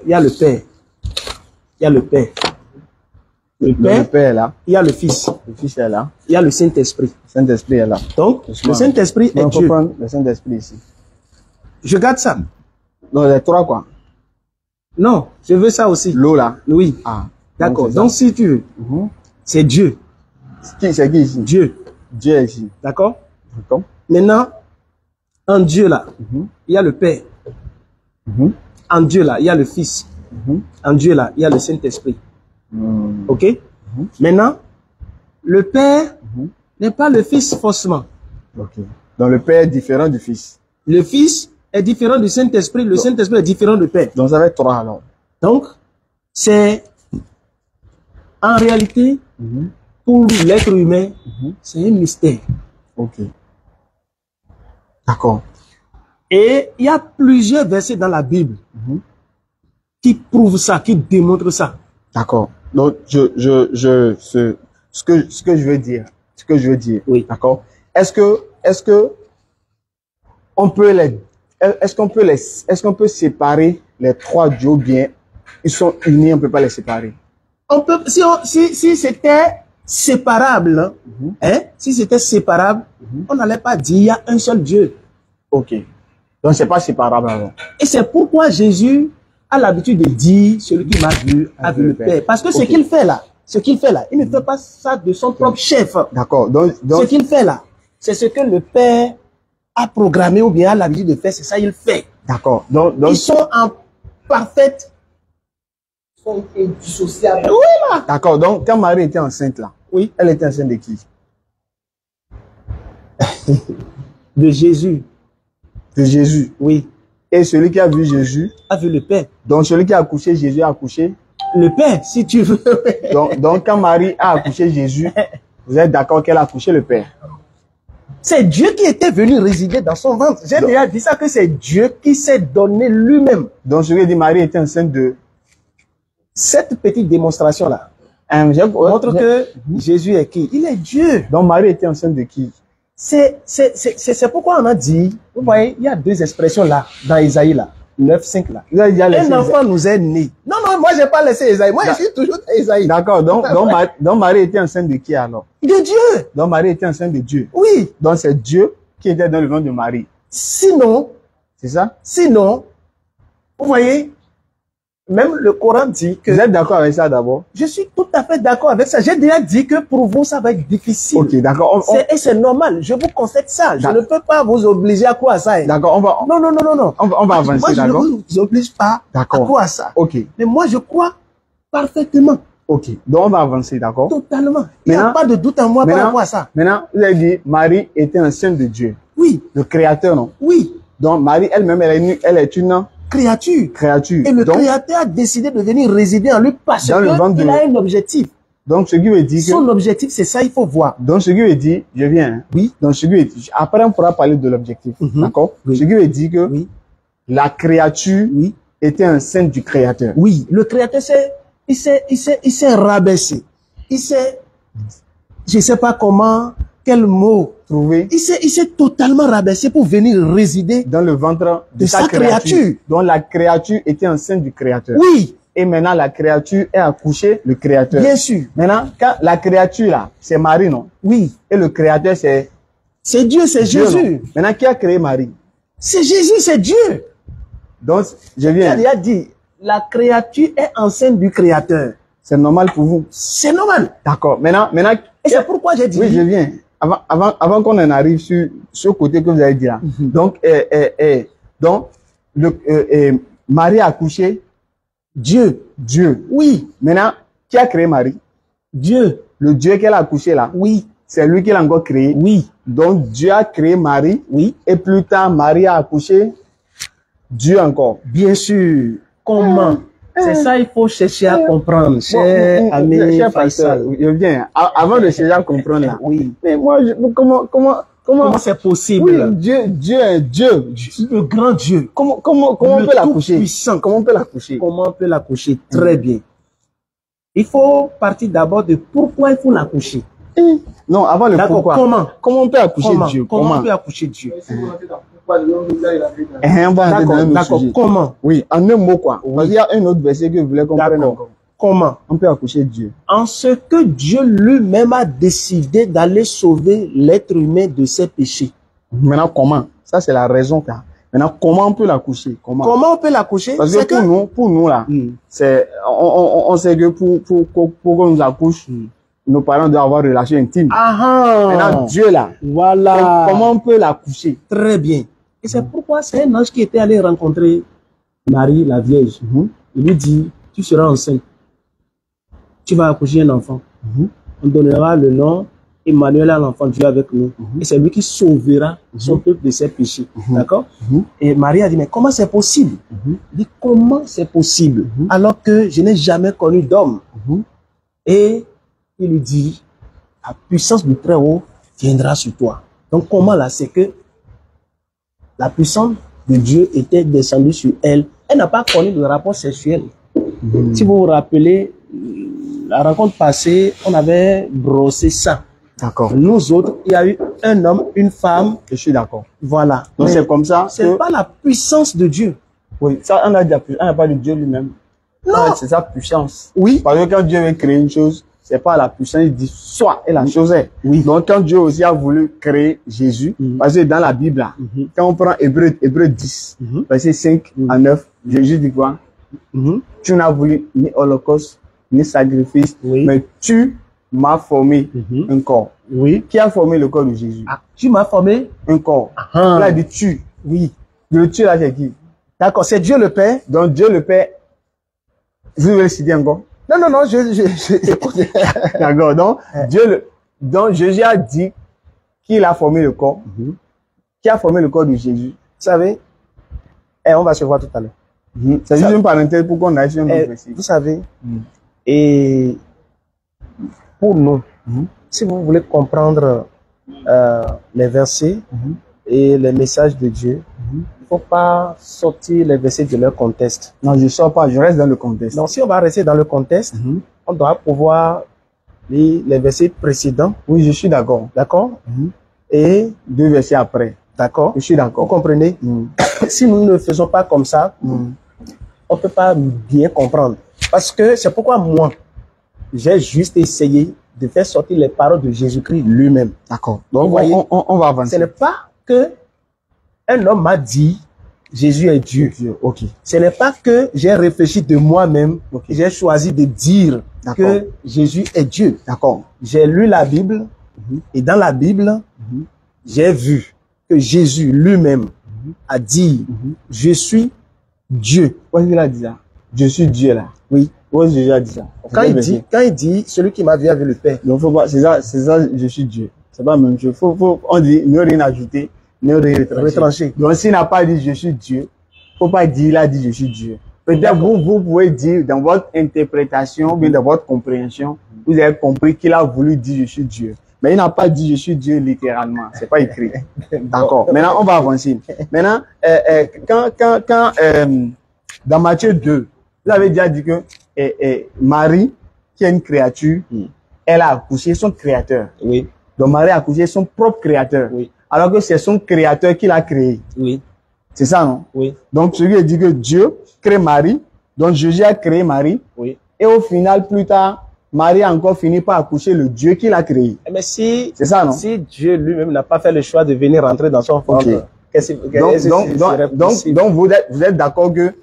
il y a le Père. Il y a le Père. Le Père est là. Il y a le Fils. Le Fils est là. Il y a le Saint-Esprit. Le Saint-Esprit est là. Donc, le Saint-Esprit est Dieu. Prendre le Saint-Esprit ici. Je garde ça. Donc, les 3 quoi? Non, je veux ça aussi. L'eau là? Oui. Ah. D'accord. Donc, si tu veux, c'est Dieu. C'est qui ici? Dieu. Dieu est ici. D'accord? D'accord. Maintenant, en Dieu là, il y a le Père. En Dieu là, il y a le Fils. En Dieu là, il y a le Saint-Esprit. Ok? Maintenant, le Père n'est pas le Fils forcément. Ok. Donc le Père est différent du Fils. Le Fils est différent du Saint-Esprit. Le Saint-Esprit est différent du Père. Donc ça va être 3 alors. Donc, c'est en réalité, pour l'être humain, c'est un mystère. Ok. D'accord. Et il y a plusieurs versets dans la Bible qui prouvent ça, qui démontrent ça. D'accord. Donc, ce que je veux dire, oui. D'accord. Est-ce qu'on peut séparer les 3 dieux ou bien ils sont unis, on peut pas les séparer? On peut, si c'était séparable, si c'était séparable, on n'allait pas dire il y a un seul Dieu. Ok. Donc c'est pas séparable alors. Et c'est pourquoi Jésus a l'habitude de dire celui qui m'a vu a vu le Père. Parce que ce qu'il fait là, il ne fait pas ça de son propre chef. D'accord. Donc ce qu'il fait là, c'est ce que le Père a programmé ou bien a l'habitude de faire, c'est ça il fait. D'accord. Donc, Ils sont en parfaite... Ils sont indissociables. Voilà. d'accord. Donc, quand Marie était enceinte là, Oui. elle était enceinte de qui? De Jésus. De Jésus. Oui. Et celui qui a vu Jésus, A vu le Père. donc celui qui a accouché Jésus a accouché. Le Père, si tu veux. Donc quand Marie a accouché Jésus, vous êtes d'accord qu'elle a accouché le Père? C'est Dieu qui était venu résider dans son ventre. J'ai déjà dit ça, que c'est Dieu qui s'est donné lui-même. Donc celui qui dit Marie était enceinte de... Cette petite démonstration-là montre Donc que Jésus est qui? Il est Dieu. Marie était enceinte de qui? C'est pourquoi on a dit, vous voyez, il y a deux expressions là, dans Isaïe là, 9, 5 là. Vous avez déjà laissé Un enfant nous est né. Non, non, moi j'ai pas laissé Isaïe. Moi je suis toujours dans Isaïe. D'accord, donc Marie était enceinte de qui alors? De Dieu. Donc Marie était enceinte de Dieu. Oui. Donc c'est Dieu qui était dans le ventre de Marie. Sinon, C'est ça? vous voyez, même le Coran dit que... Vous êtes d'accord avec ça d'abord? Je suis tout à fait d'accord avec ça. J'ai déjà dit que pour vous, ça va être difficile. Ok, d'accord. Et c'est normal. Je vous concède ça. Je ne peux pas vous obliger à quoi ça. D'accord, Non. on va avancer, Moi, je ne d'accord? vous oblige pas à D'accord. quoi ça. Ok, Mais moi, je crois parfaitement, ok. Donc on va avancer, d'accord? totalement. Il n'y a Maintenant- pas de doute en moi par rapport à ça. Maintenant, vous avez dit Marie était enceinte de Dieu, Oui, le Créateur, non? oui. Donc Marie elle-même, elle est une Créature. créature. Et le donc, Créateur a décidé de venir résider en lui parce Dans le ventre qu'il de- a un objectif. donc ce qui veut dire que... Son objectif, c'est ça, il faut voir. Donc, ce qui veut dire, je viens. Hein? Oui. Donc, ce qui veut dire, après, on pourra parler de l'objectif. Mhm. D'accord? Oui. Ce qui veut dire que Oui, la créature oui. était enceinte du Créateur. Oui, le Créateur il s'est rabaissé. Il s'est, je sais pas comment, quel mot. Trouvé Il s'est totalement rabaissé pour venir résider. dans le ventre de De sa créature. Donc, la créature était enceinte du Créateur. Oui, Et maintenant, la créature est accouchée le Créateur. bien sûr. Maintenant, quand la créature, là, c'est Marie, non? Oui, Et le Créateur, c'est c'est Dieu, c'est Dieu, Jésus. non? Maintenant, qui a créé Marie? C'est Jésus, c'est Dieu. Donc, je Il viens. a dit, la créature est enceinte du Créateur. C'est normal pour vous. C'est normal. D'accord. Maintenant, Et c'est pourquoi j'ai dit, oui, je viens. Avant qu'on en arrive sur ce côté que vous avez dit là. Donc, Marie a accouché Dieu. Oui, Maintenant, qui a créé Marie? Dieu. Le Dieu qu'elle a accouché là, Oui, c'est lui qui l'a encore créé. oui, Donc, Dieu a créé Marie. oui. Et plus tard, Marie a accouché Dieu encore. Bien sûr. Comment? C'est ça, il faut chercher à comprendre, cher ami Cher pasteur, Faisal. je viens. Avant de chercher à comprendre là. Oui. Mais moi, comment C'est possible? oui, Dieu est Dieu. Le grand Dieu. Comment on Le peut l'accoucher? Tout-puissant. Comment on peut l'accoucher? Comment on peut l'accoucher? Très bien. Il faut partir d'abord de pourquoi il faut l'accoucher. Non, avant le D'accord, pourquoi. comment? Comment on peut accoucher Comment? Dieu? Comment on peut accoucher Dieu? Si vous rentrez dans pourquoi je vais vous dire, il a fait dans- On va entrer dans un autre D'accord. sujet. Comment? Oui, en un mot quoi. Parce qu'il y a un autre verset que vous voulez comprendre. D'accord. Comment? On peut accoucher Dieu. En ce que Dieu lui-même a décidé d'aller sauver l'être humain de ses péchés. Maintenant, comment? Ça, c'est la raison. Car. Maintenant, comment on peut l'accoucher? Comment? Comment on peut l'accoucher? Parce que C'est pour nous là, c'est, on sait que pour qu'on nous accouche, nos parents doivent avoir une relation intime. Maintenant, Dieu là, Voilà. comment on peut l'accoucher? Très bien. Et c'est pourquoi c'est un ange qui était allé rencontrer Marie, la Vierge. Il lui dit, tu seras enceinte. Tu vas accoucher un enfant. On donnera le nom Emmanuel à l'enfant Dieu avec nous. Et c'est lui qui sauvera son peuple de ses péchés. D'accord? Et Marie a dit, mais comment c'est possible? Il dit, comment c'est possible? Alors que je n'ai jamais connu d'homme. Et il lui dit, la puissance du Très-Haut viendra sur toi. Donc comment là? C'est que la puissance de Dieu était descendue sur elle. Elle n'a pas connu de rapport sexuel. Si vous vous rappelez, la rencontre passée, on avait brossé ça. D'accord. Nous autres, il y a eu un homme, une femme. Je suis d'accord. Voilà. Donc Mais c'est comme ça. c'est pas la puissance de Dieu. Oui, ça, on n'a pas de Dieu lui-même. Non. C'est sa puissance. Oui. Parce que quand Dieu veut créer une chose, c'est pas la puissance, il dit soit, et la chose est. Oui. Donc quand Dieu aussi a voulu créer Jésus, parce que dans la Bible, là, quand on prend Hébreu 10, verset 5 à 9, Jésus dit quoi? Tu n'as voulu ni holocauste, ni sacrifice, Oui. mais tu m'a formé un corps. Oui. Qui a formé le corps de Jésus? Ah, tu m'as formé Un corps. Ah. Il a dit tu. Oui. Le tu là, c'est qui? D'accord, c'est Dieu le Père. Donc Dieu le Père. Vous voulez le citer encore? Non, non, non, je... D'accord. Donc Jésus a dit qu'il a formé le corps. Qui a formé le corps de Jésus? Vous savez, on va se voir tout à l'heure. C'est juste une parenthèse pour qu'on aille sur un autre verset. Vous savez, et pour nous, si vous voulez comprendre les versets et les messages de Dieu, il ne faut pas sortir les versets de leur contexte. Non, je ne sors pas, je reste dans le contexte. Donc, si on va rester dans le contexte, on doit pouvoir lire les versets précédents. Oui, je suis d'accord. D'accord? Et 2 versets après. d'accord? Je suis Vous d'accord. comprenez? Si nous ne faisons pas comme ça, on ne peut pas bien comprendre. Parce que c'est pourquoi moi, j'ai juste essayé de faire sortir les paroles de Jésus-Christ lui-même. D'accord. Donc, Vous voyez, on va avancer. ce n'est pas que un homme m'a dit Jésus est Dieu. Ok. Ce n'est pas que j'ai réfléchi de moi-même, j'ai choisi de dire que Jésus est Dieu. D'accord. J'ai lu la Bible et dans la Bible, j'ai vu que Jésus lui-même a dit je suis Dieu. Où est-ce qu'il a dit ça? Je suis Dieu là. Oui. Où est-ce que Jésus a dit ça? Quand il dit celui qui m'a vu avec le Père. Donc, faut pas, c'est ça, je suis Dieu. C'est pas la même chose. On dit, ne rien ajouter, ne rien retrancher. Donc, s'il n'a pas dit je suis Dieu, faut pas dire, il a dit je suis Dieu. Peut-être vous pouvez dire dans votre interprétation, ou bien dans votre compréhension, vous avez compris qu'il a voulu dire je suis Dieu. Mais il n'a pas dit je suis Dieu littéralement. C'est pas écrit. D'accord. Maintenant, on va avancer. Maintenant, dans Matthieu 2, vous avez déjà dit que Marie, qui est une créature, elle a accouché son créateur. Oui. Donc Marie a accouché son propre créateur. Oui. Alors que c'est son créateur qui l'a créé. Oui. C'est ça, non? Oui. Donc celui dit que Dieu crée Marie. Donc Jésus a créé Marie. Oui. Et au final, plus tard, Marie a encore fini par accoucher le Dieu qui l'a créé. Mais si, c'est ça, non? Si Dieu lui-même n'a pas fait le choix de venir rentrer dans son ventre, donc vous êtes d'accord que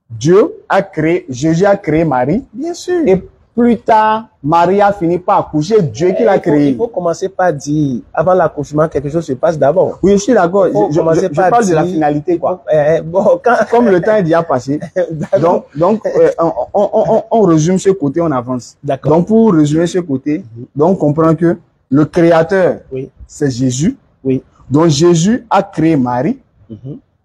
Dieu a créé, Jésus a créé Marie. Bien sûr. Et plus tard, Marie a fini par accoucher Dieu qui l'a créé. Il faut commencer par dire, avant l'accouchement, quelque chose se passe d'abord. Oui, je suis d'accord. Je parle de la finalité, quoi. Comme le temps est déjà passé. donc on résume ce côté, on avance. D'accord. Donc, pour résumer ce côté, donc, on comprend que le créateur, c'est Jésus. Oui. Donc, Jésus a créé Marie.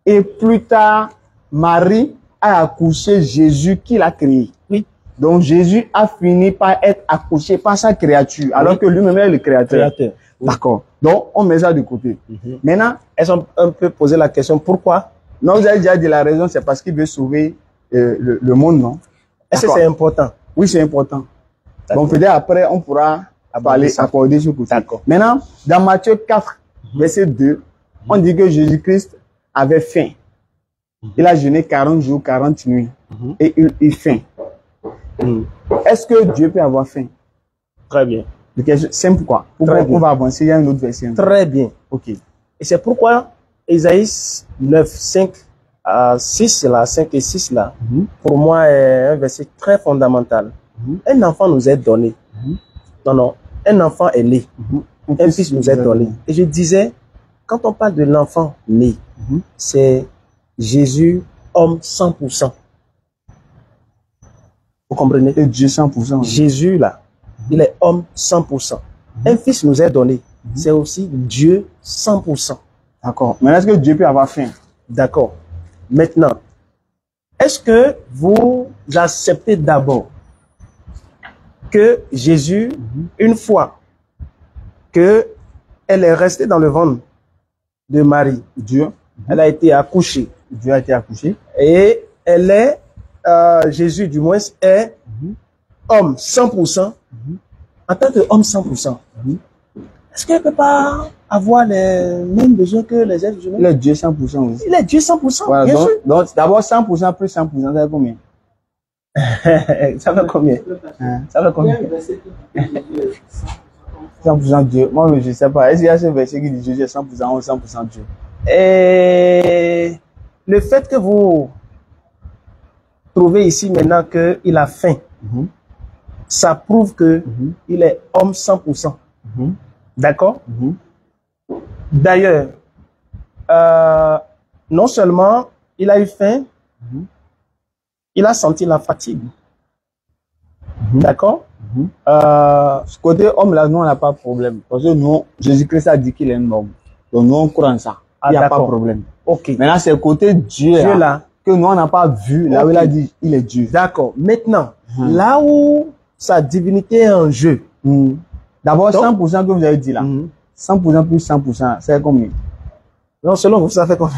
Et plus tard, Marie a accouché Jésus qui l'a créé. Oui. Donc Jésus a fini par être accouché par sa créature, alors que lui-même est le créateur. Oui. D'accord. Donc on met ça de côté. Maintenant, est-ce qu'on peut poser la question pourquoi? Non, vous avez déjà dit la raison, c'est parce qu'il veut sauver le monde, non? Est-ce que c'est important? Oui, c'est important. Donc peut-être après, on pourra accorder ce côté. D'accord. Maintenant, dans Matthieu 4, verset 2, on dit que Jésus-Christ avait faim. Il a jeûné 40 jours, 40 nuits. Et il faim. Est-ce que Dieu peut avoir faim? Très bien. C'est pourquoi. On va avancer, il y a une autre version. Très bien. Ok. Et c'est pourquoi Ésaïe 9, 5 à 6 là, 5 et 6 là, pour moi est un verset très fondamental. Un enfant nous est donné. Non, un enfant est né. Un fils nous est donné. Et je disais, quand on parle de l'enfant né, c'est Jésus, homme 100%. Vous comprenez? Et Dieu 100%. Jésus, là, il est homme 100%. Un fils nous est donné. C'est aussi Dieu 100%. D'accord. Mais est-ce que Dieu peut avoir faim? D'accord. Maintenant, est-ce que vous acceptez d'abord que Jésus, une fois que elle est restée dans le ventre de Marie, Dieu, elle a été accouchée. Dieu a été accouché. Et elle est Jésus, du moins, est homme 100%. En tant qu'homme 100%, est-ce qu'il ne peut pas avoir les mêmes besoins que les êtres humains? Il est Dieu 100% aussi. Il est Dieu 100%. Voilà, bien sûr. Donc, d'abord 100% plus 100%, ça fait combien? Ça fait combien? Ça fait combien? 100% Dieu. Moi, je ne sais pas. Est-ce qu'il y a ce verset qui dit Jésus est 100% ou 100% Dieu? Et le fait que vous trouvez ici maintenant qu'il a faim, ça prouve que il est homme 100%. D'accord? D'ailleurs, non seulement il a eu faim, il a senti la fatigue. D'accord? Ce côté homme là, nous on n'a pas de problème. Parce que nous, Jésus-Christ a dit qu'il est un homme. Donc nous on croit en ça. Il n'y a pas de problème. Ok. Maintenant c'est le côté Dieu là, que nous on n'a pas vu, là où il a dit il est Dieu. D'accord. Maintenant, là où sa divinité est en jeu. D'abord 100% que vous avez dit là. 100% plus 100%, c'est combien? Non, selon vous, ça fait combien?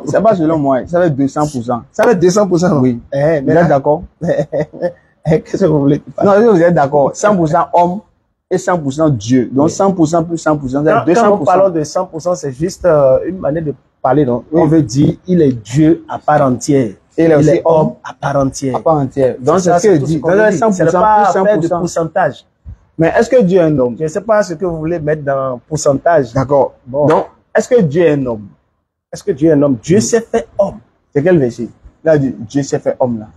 C'est pas selon moi, ça fait 200%. Ça fait 200%? Oui. Mais vous êtes d'accord? Qu'est-ce que vous voulez? Non, vous êtes d'accord. 100% homme et 100% Dieu. Donc 100% plus 100%, c'est 200%. Quand nous parlons de 100%, c'est juste une manière de parler. Donc, on veut dire il est Dieu à part entière. Il est aussi homme à part entière. À part entière. Donc c'est ce que dit. Donc 100% c'est pas plus 100%. De pourcentage. Mais est-ce que Dieu est un homme? Je ne sais pas ce que vous voulez mettre dans pourcentage. D'accord. Bon. Donc, est-ce que Dieu est un homme? Est-ce que Dieu est un homme? Dieu s'est fait homme. C'est quel verset? Là, Dieu s'est fait homme là.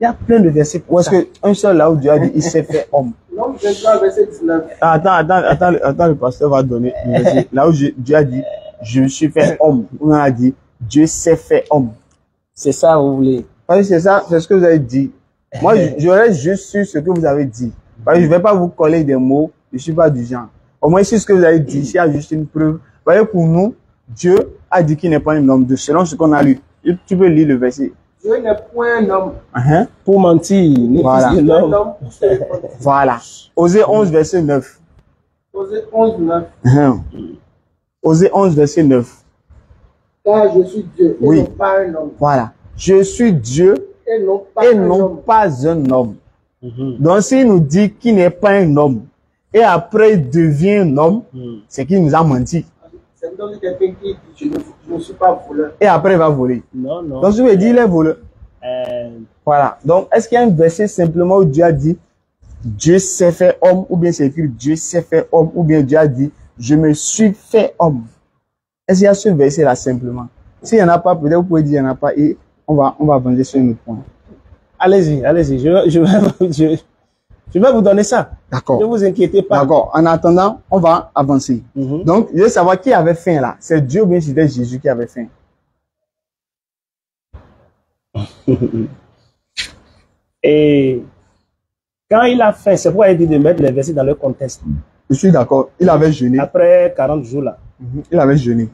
Il y a plein de versets pour ça. Ou est-ce qu'un seul là où Dieu a dit il s'est fait homme? Non, 23, verset 19. Attends, le pasteur va donner le verset. Là où Dieu a dit je me suis fait homme. On a dit Dieu s'est fait homme. C'est ça, vous voulez? Parce que c'est ça, c'est ce que vous avez dit. Moi, je reste juste sur ce que vous avez dit. Parce que je ne vais pas vous coller des mots, je ne suis pas du genre. Au moins, si ce que vous avez dit, il y a juste une preuve. Vous voyez, pour nous, Dieu a dit qu'il n'est pas un homme, selon ce qu'on a lu. Tu peux lire le verset. Dieu n'est point un homme. Pour mentir, voilà. Voilà. Osée 11, verset 9. Osée 11, 9. Osée 11, verset 9. Car je suis Dieu et non pas un homme. Voilà. Je suis Dieu et non pas un homme. Donc, s'il nous dit qu'il n'est pas un homme, et après il devient un homme, c'est qu'il nous a menti. C'est donc quelqu'un qui dit je ne suis pas voleur. Et après il va voler. Non. Donc, je veux dire, il est voleur. Voilà. Donc, est-ce qu'il y a un verset simplement où Dieu a dit Dieu s'est fait homme, ou bien c'est écrit Dieu s'est fait homme, ou bien Dieu a dit je me suis fait homme? Est-ce qu'il y a ce verset là simplement? S'il n'y en a pas, peut-être vous pouvez dire il n'y en a pas et on va avancer sur un autre point. Allez-y. Je vais vous donner ça. D'accord. Ne vous inquiétez pas. D'accord. En attendant, on va avancer. Donc, je veux savoir qui avait faim là. C'est Dieu ou bien c'était Jésus qui avait faim? Et quand il a faim, c'est pourquoi il dit de mettre les versets dans le contexte. Je suis d'accord. Il avait jeûné. Après 40 jours là. Il avait jeûné.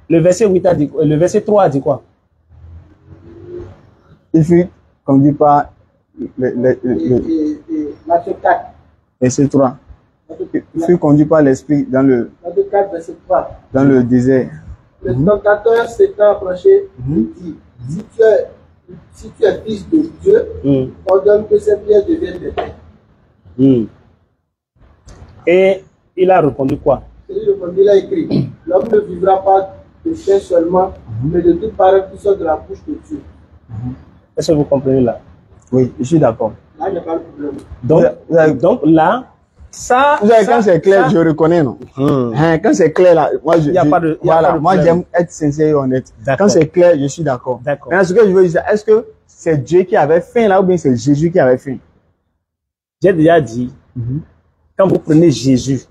Le verset 8 a dit quoi? Le verset 3 a dit quoi? Il fut conduit par Matthieu 4. Verset 3. Il fut conduit par l'esprit dans le désert. Le tentateur s'étant approché, il dit, si tu es fils de Dieu, ordonne que ces pierres deviennent des pains. Et il a répondu quoi? Il a écrit, l'homme ne vivra pas de pain seulement, mais de toute parole qui sort de la bouche de Dieu. Est-ce que vous comprenez là? Oui, je suis d'accord. Là, il n'y a pas de problème. Donc là, ça. Quand c'est clair, je reconnais, non? Quand c'est clair là, moi, moi, j'aime être sincère et honnête. Quand c'est clair, je suis d'accord. Maintenant, ce que je veux dire, est-ce que c'est Dieu qui avait faim là ou bien c'est Jésus qui avait faim? J'ai déjà dit, quand vous prenez Jésus,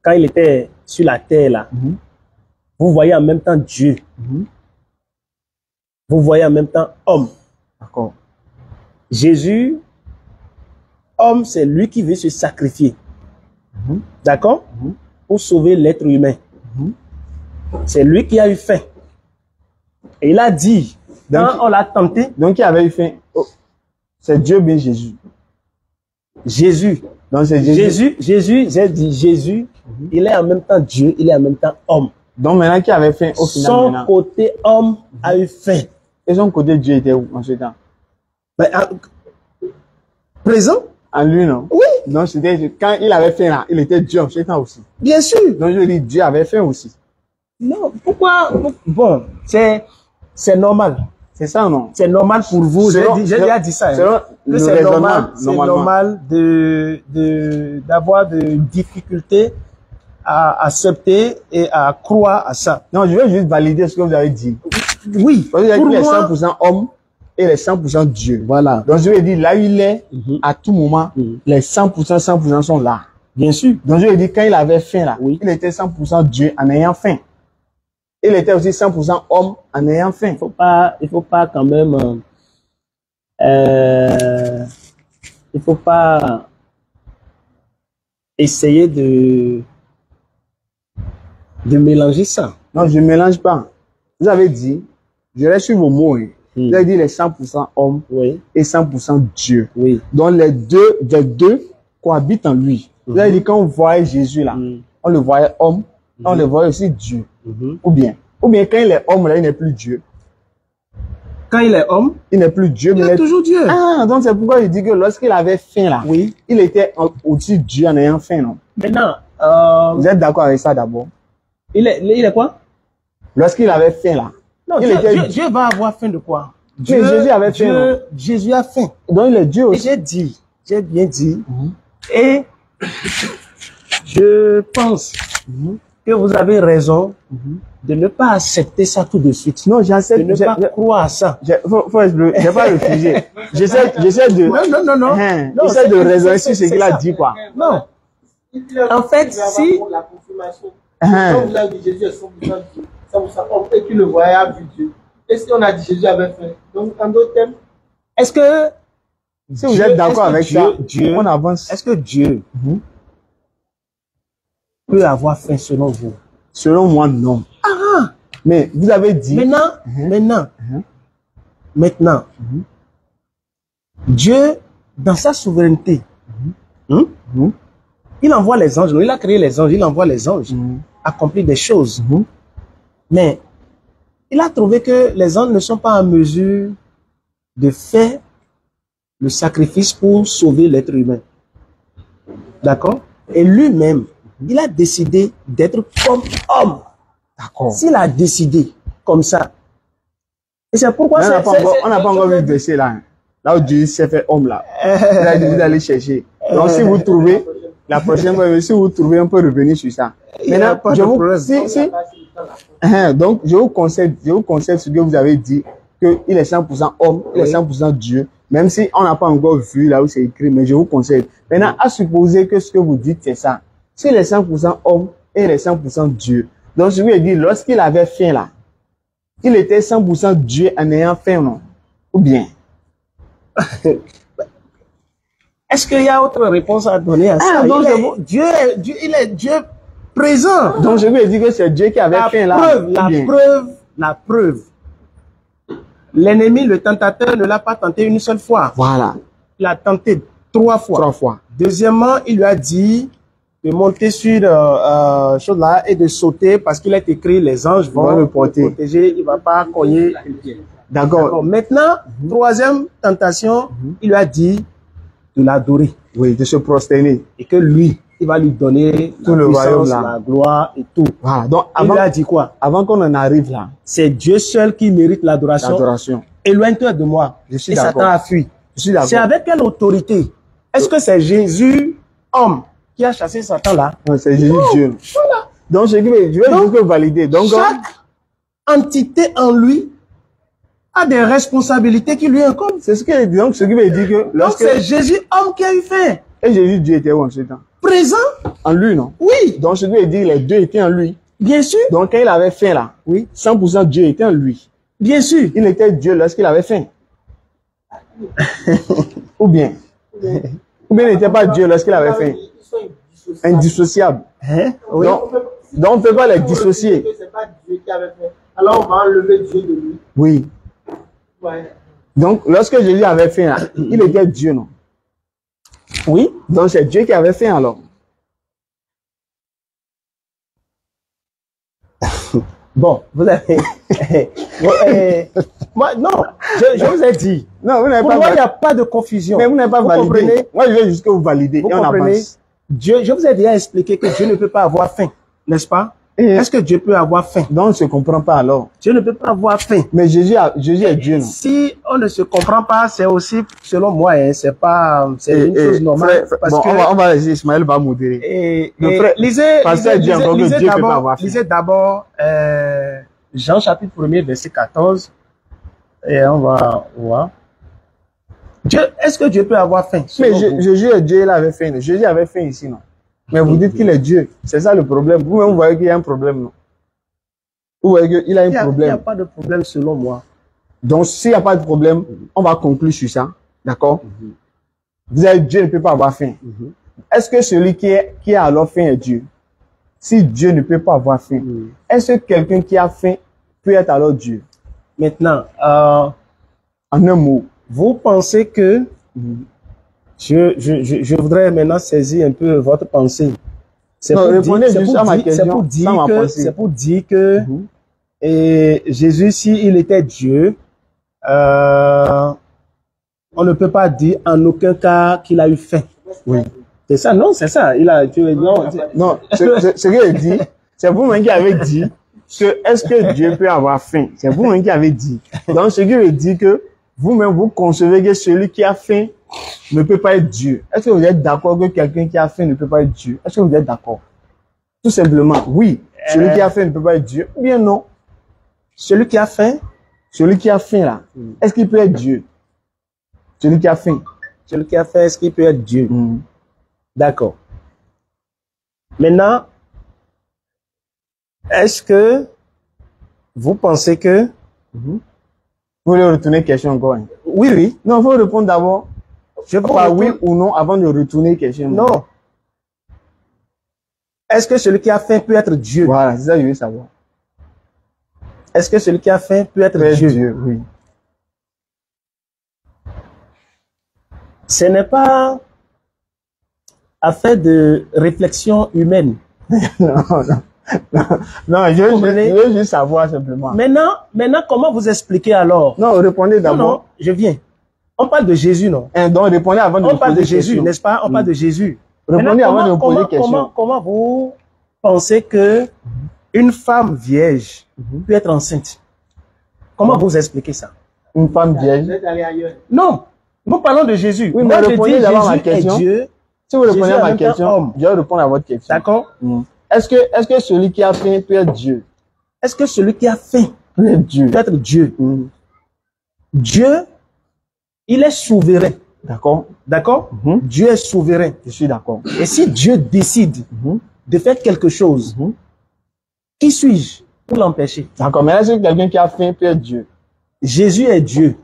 quand il était sur la terre là, vous voyez en même temps Dieu. Vous voyez en même temps homme. D'accord. Jésus, homme, c'est lui qui veut se sacrifier. D'accord? Pour sauver l'être humain. C'est lui qui a eu faim. Et il a dit, quand on l'a tenté. Donc, qui avait eu faim? C'est Dieu bien Jésus. Jésus. Donc, c'est Jésus, j'ai dit Jésus, il est en même temps Dieu, il est en même temps homme. Donc, maintenant, qui avait faim au final? Son côté homme a eu faim. Et son côté Dieu était où en ce temps? Présent? En lui, non? Oui. Donc, c'était quand il avait faim là, il était Dieu en ce temps aussi. Bien sûr. Donc, je dis Dieu avait faim aussi. Non, pourquoi? Bon, c'est normal. C'est ça, non? C'est normal pour vous. J'ai déjà dit ça. C'est normal d'avoir des difficultés à accepter et à croire à ça. Non, je veux juste valider ce que vous avez dit. Oui. Parce que vous avez dit 100% homme et il est 100% Dieu. Voilà. Donc je vais dire, là où il est, à tout moment, les 100% sont là. Bien sûr. Donc je vais dire, quand il avait faim là, Oui. il était 100% Dieu en ayant faim. Il était aussi 100% homme en ayant faim. Il faut pas quand même, il faut pas essayer de mélanger ça. Non, je ne mélange pas. Vous avez dit, je reste sur vos mots. Hein. Vous avez dit les 100% homme Oui, et 100% Dieu. oui. Donc les deux cohabitent en lui. Vous avez dit, quand on voyait Jésus là, on le voyait homme, on le voyait aussi Dieu. Ou bien quand il est homme là, il n'est plus Dieu. Quand il est homme, Il n'est plus Dieu, il mais est toujours Dieu. Ah, donc c'est pourquoi il dit que lorsqu'il avait faim là, Oui. il était au-dessus de Dieu en ayant faim, non? Maintenant, Vous êtes d'accord avec ça d'abord? il est quoi? Lorsqu'il avait faim là, Non, Dieu va avoir faim de quoi? mais Jésus avait faim. Non? Jésus a faim. Donc il est Dieu Et aussi. j'ai bien dit, et je pense que vous avez raison de ne pas accepter ça tout de suite. Non, De j'accepte. ne pas croire à ça. Faut expliquer. J'ai pas refusé. J'essaie de. Non. Non, J'essaie de c'est- raisonner c'est- sur ce c'est qu'il a ça. dit, quoi. Non. Hitler, En fait, il va avoir si- pour la confirmation. Quand vous avez dit Jésus est 100% Dieu, 100% homme, et qu'il le voyait a vu Dieu. Et si on a dit Jésus avait faim, donc en d'autres termes, Est-ce que Si vous Dieu- êtes d'accord avec Dieu- ça, Dieu- on avance. est-ce que Dieu peut avoir faim selon vous? Selon moi, non. Mais vous avez dit. Maintenant, Dieu, dans sa souveraineté, il envoie les anges. Il a créé les anges, il envoie les anges accomplir des choses. Mais il a trouvé que les anges ne sont pas en mesure de faire le sacrifice pour sauver l'être humain. D'accord? Et lui-même, il a décidé d'être comme homme. D'accord. S'il a décidé comme ça, et c'est pourquoi On n'a pas encore vu le verset là. Hein. Là où Dieu s'est fait homme là. Il a dit, vous allez chercher. Donc si vous trouvez, la prochaine fois, si vous trouvez, on peut revenir sur ça. Il y a pas de problème. Donc je vous conseille ce que vous avez dit, qu'il est 100% homme, il est 100% Dieu. Même si on n'a pas encore vu là où c'est écrit, mais je vous conseille. Maintenant, à supposer que ce que vous dites c'est ça. S'il est 100% homme et il est 100% Dieu. Donc je lui ai dit, lorsqu'il avait faim là, il était 100% Dieu en ayant faim, non? Ou bien? Est-ce qu'il y a autre réponse à donner à ça? donc Il est Dieu présent. Donc je lui ai dit que c'est Dieu qui avait faim là. La preuve. L'ennemi, le tentateur, ne l'a pas tenté une seule fois. Voilà. Il a tenté 3 fois. 3 fois. Deuxièmement, il lui a dit de monter sur chose là et de sauter parce qu'il est écrit les anges vont le protéger, il va pas cogner. D'accord. Maintenant, troisième tentation, il lui a dit de l'adorer. Oui, de se prosterner. Et que lui, il va lui donner Tout le royaume là. la gloire et tout. Voilà. Donc Il lui a dit quoi? avant qu'on en arrive là, C'est Dieu seul qui mérite l'adoration. l'adoration. Éloigne-toi de moi. Je suis et d'accord. Satan a fui. Je suis d'accord. C'est avec quelle autorité? Est-ce que c'est Jésus, homme, qui a chassé Satan là? Non, c'est Jésus Dieu. Voilà. Donc je vais juste valider. Donc Chaque entité en lui a des responsabilités qui lui incombent. c'est ce que donc ce qui veut dire que Donc lorsque c'est Jésus, homme, qui a eu faim. et Jésus Dieu était où en ce temps? Présent? En lui, non? Oui, Donc ce qui veut dire les deux étaient en lui. bien sûr. Donc quand il avait faim là, oui, 100% Dieu était en lui. Bien sûr. Il était Dieu lorsqu'il avait faim. Ou bien il n'était pas Dieu lorsqu'il avait faim. ils sont Indissociable. Hein? Oui. Donc on ne peut pas les dissocier. C'est pas Dieu qui avait fait. Alors on va enlever Dieu de lui. Oui. Ouais. Donc lorsque Jésus avait faim là, il était Dieu, non? Oui. Donc c'est Dieu qui avait faim alors. Bon, vous avez... moi, non, je vous ai dit. Non, vous n'avez Pour pas moi, il n'y validé. a pas de confusion. Mais vous n'avez pas validé. Comprenez? Moi, je veux juste que vous validez Vous et on comprenez? avance. Dieu, je vous ai déjà expliqué que Dieu ne peut pas avoir faim, n'est-ce pas? Est-ce que Dieu peut avoir faim? Donc, on ne se comprend pas alors. Dieu ne peut pas avoir faim. Mais Jésus est Dieu, non? Si on ne se comprend pas, c'est aussi, selon moi, hein, c'est une chose normale. Frère, parce bon, que, on va laisser Ismaël va modérer. et frère, pasteur dit encore que Dieu peut pas avoir faim. lisez d'abord Jean chapitre 1er, verset 14. Et on va voir. Est-ce que Dieu peut avoir faim? Mais Jésus est Dieu, il avait faim. Jésus avait faim ici, non? Mais vous dites qu'il est Dieu. C'est ça le problème. Vous-même, vous voyez qu'il y a un problème, non? Vous voyez qu'il a un problème. Il n'y a pas de problème selon moi. Donc, s'il n'y a pas de problème, on va conclure sur ça. D'accord? Vous avez Dieu ne peut pas avoir faim. Est-ce que celui qui a alors faim est Dieu? Si Dieu ne peut pas avoir faim, est-ce que quelqu'un qui a faim peut être alors Dieu? Maintenant, en un mot. Vous pensez que je voudrais maintenant saisir un peu votre pensée. C'est pour dire que et Jésus, s'il était Dieu, on ne peut pas dire en aucun cas qu'il a eu faim. Oui. C'est ça, non, c'est ça. Il a tué. Non, ce qu'il dit, c'est vous-même qui avez dit que est-ce que Dieu peut avoir faim? C'est vous-même qui avez dit. Donc, ce qui veut dire que vous-même, vous concevez que celui qui a faim ne peut pas être Dieu. Est-ce que vous êtes d'accord que quelqu'un qui a faim ne peut pas être Dieu? Est-ce que vous êtes d'accord? Tout simplement, oui. Celui qui a faim ne peut pas être Dieu. Ou bien non? Celui qui a faim? Celui qui a faim là, est-ce qu'il peut être Dieu? Celui qui a faim. Celui qui a faim, est-ce qu'il peut être Dieu? D'accord. Maintenant, est-ce que vous pensez que... Vous voulez retourner la question encore? Hein? Oui, oui. Non, il faut répondre d'abord. Je peux pas oui ou non avant de retourner la question. Non. Est-ce que celui qui a faim peut être Dieu? Voilà, c'est ça que je veux savoir. Est-ce que celui qui a faim peut être Dieu? Oui. Ce n'est pas affaire de réflexion humaine. Non, je veux juste savoir simplement. Maintenant, comment vous expliquez alors? Non, répondez d'abord. Non, je viens. On parle de Jésus, non? Donc, répondez avant de me poser. On parle de Jésus, n'est-ce pas? On parle de Jésus. Répondez avant de me poser question. Comment vous pensez que une femme vierge peut être enceinte? Comment vous expliquez ça? Une femme vierge? Non, nous parlons de Jésus. Oui, mais répondez d'abord à ma question. Dieu, si vous répondez à ma question, je vais répondre à votre question. D'accord? Est-ce que celui qui a faim peut être Dieu? Est-ce que celui qui a faim peut être Dieu? Peut être Dieu. Dieu, il est souverain. D'accord? D'accord? Dieu est souverain. Je suis d'accord. Et si Dieu décide de faire quelque chose, qui suis-je pour l'empêcher? D'accord, mais est-ce que quelqu'un qui a faim peut être Dieu? Jésus est Dieu.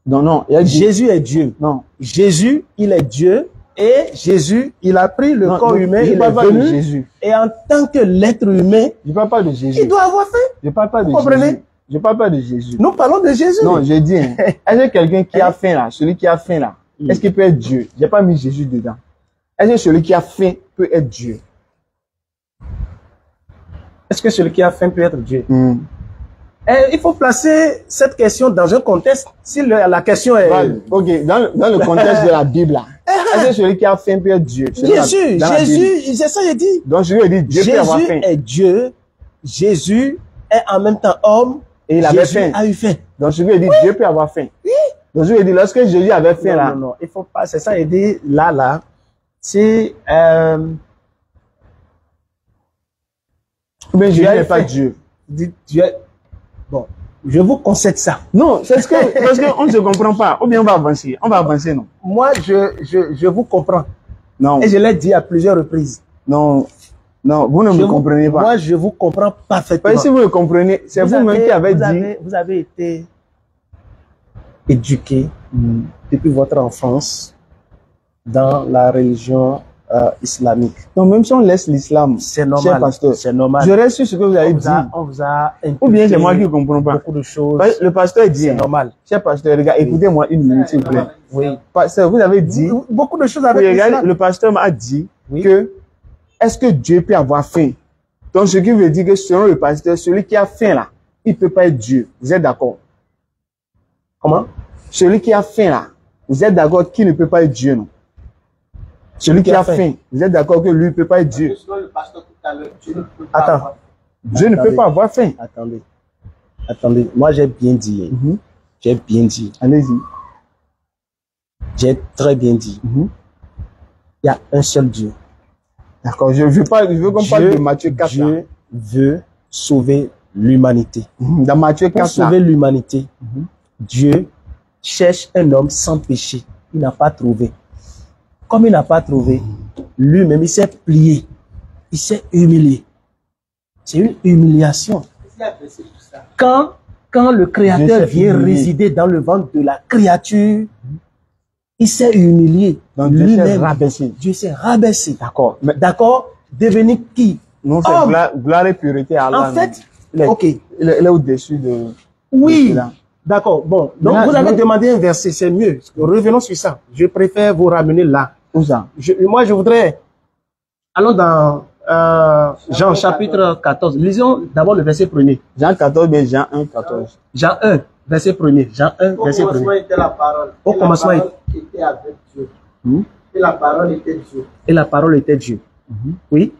Non. Jésus est Dieu. Non. Jésus, il est Dieu. Et Jésus, il a pris le corps humain, il est venu. Jésus. Et en tant que l'être humain, je parle pas de Jésus. Il doit avoir faim. Je parle pas de Jésus. Je parle pas de Jésus. Nous parlons de Jésus. Non, je dis, est-ce que quelqu'un qui a faim là, celui qui a faim là, est-ce qu'il peut être Dieu? J'ai pas mis Jésus dedans. Est-ce que celui qui a faim peut être Dieu? Est-ce que celui qui a faim peut être Dieu? Il faut placer cette question dans un contexte. Si la question est... Ok, dans le contexte de la Bible là. Est-ce que celui qui a faim peut être Dieu? Jésus, c'est ça que je dis. Donc je lui ai dit, Dieu peut avoir faim. Jésus est Dieu. Jésus est en même temps homme. Et il avait faim. A eu faim. Donc je lui ai dit, Dieu peut avoir faim. Oui. Donc je lui ai dit, lorsque Jésus avait faim là. Non, il faut pas, c'est ça, il dit là. C'est... Mais Jésus n'est pas Dieu. Bon, je vous concède ça. Non, c'est parce qu'on ne se comprend pas. Ou bien on va avancer. On va avancer, non? Moi, je vous comprends. Non. Et je l'ai dit à plusieurs reprises. Non, vous ne me comprenez pas. Moi, je vous comprends parfaitement. Si vous me comprenez, c'est vous-même qui avez dit. Vous avez été éduqué depuis votre enfance dans la religion islamique. Donc même si on laisse l'islam, c'est normal. C'est normal. Je reste sur ce que vous avez dit. On vous a ou bien c'est moi qui ne comprends pas. Beaucoup de choses. Le pasteur dit. C'est normal. Cher pasteur, regarde, écoutez-moi une minute, s'il vous plaît. Oui. Pasteur, vous avez dit. Beaucoup de choses avec l'islam. Le pasteur m'a dit que est-ce que Dieu peut avoir faim? Donc ce qui veut dire que selon le pasteur, celui qui a faim là, il ne peut pas être Dieu. Vous êtes d'accord? Comment? Celui qui a faim là, vous êtes d'accord qu'il ne peut pas être Dieu, non? Celui qui a faim, vous êtes d'accord que lui ne peut pas être Dieu? Attends. Dieu ne peut pas avoir faim. Attendez. Moi, j'ai bien dit. J'ai bien dit. Allez-y. J'ai très bien dit. Il y a un seul Dieu. D'accord. Je veux qu'on parle de Matthieu 4. Dieu veut sauver l'humanité. Dans Matthieu 4. Pour sauver l'humanité, Dieu cherche un homme sans péché. Il n'a pas trouvé. Comme il n'a pas trouvé, lui-même, il s'est plié. Il s'est humilié. C'est une humiliation. Quand le Créateur vient résider dans le ventre de la créature, il s'est humilié. Donc Dieu s'est rabaissé. Dieu s'est rabaissé. D'accord. D'accord? Devenir qui? Non, c'est gloire et pureté à Allah. En fait, il est au-dessus de... Oui. D'accord. Bon. Donc, vous avez demandé un verset, c'est mieux. Revenons sur ça. Je préfère vous ramener là. Où ça? Moi, je voudrais... Allons dans Jean chapitre 14. Lisons d'abord le verset 1er. Jean 14, mais Jean 1, 14. Jean 1, verset 1er. Jean 1, verset 1er. Au commencement était la parole. Au commencement était avec Dieu. Et la parole était Dieu. Et la parole était Dieu. Oui.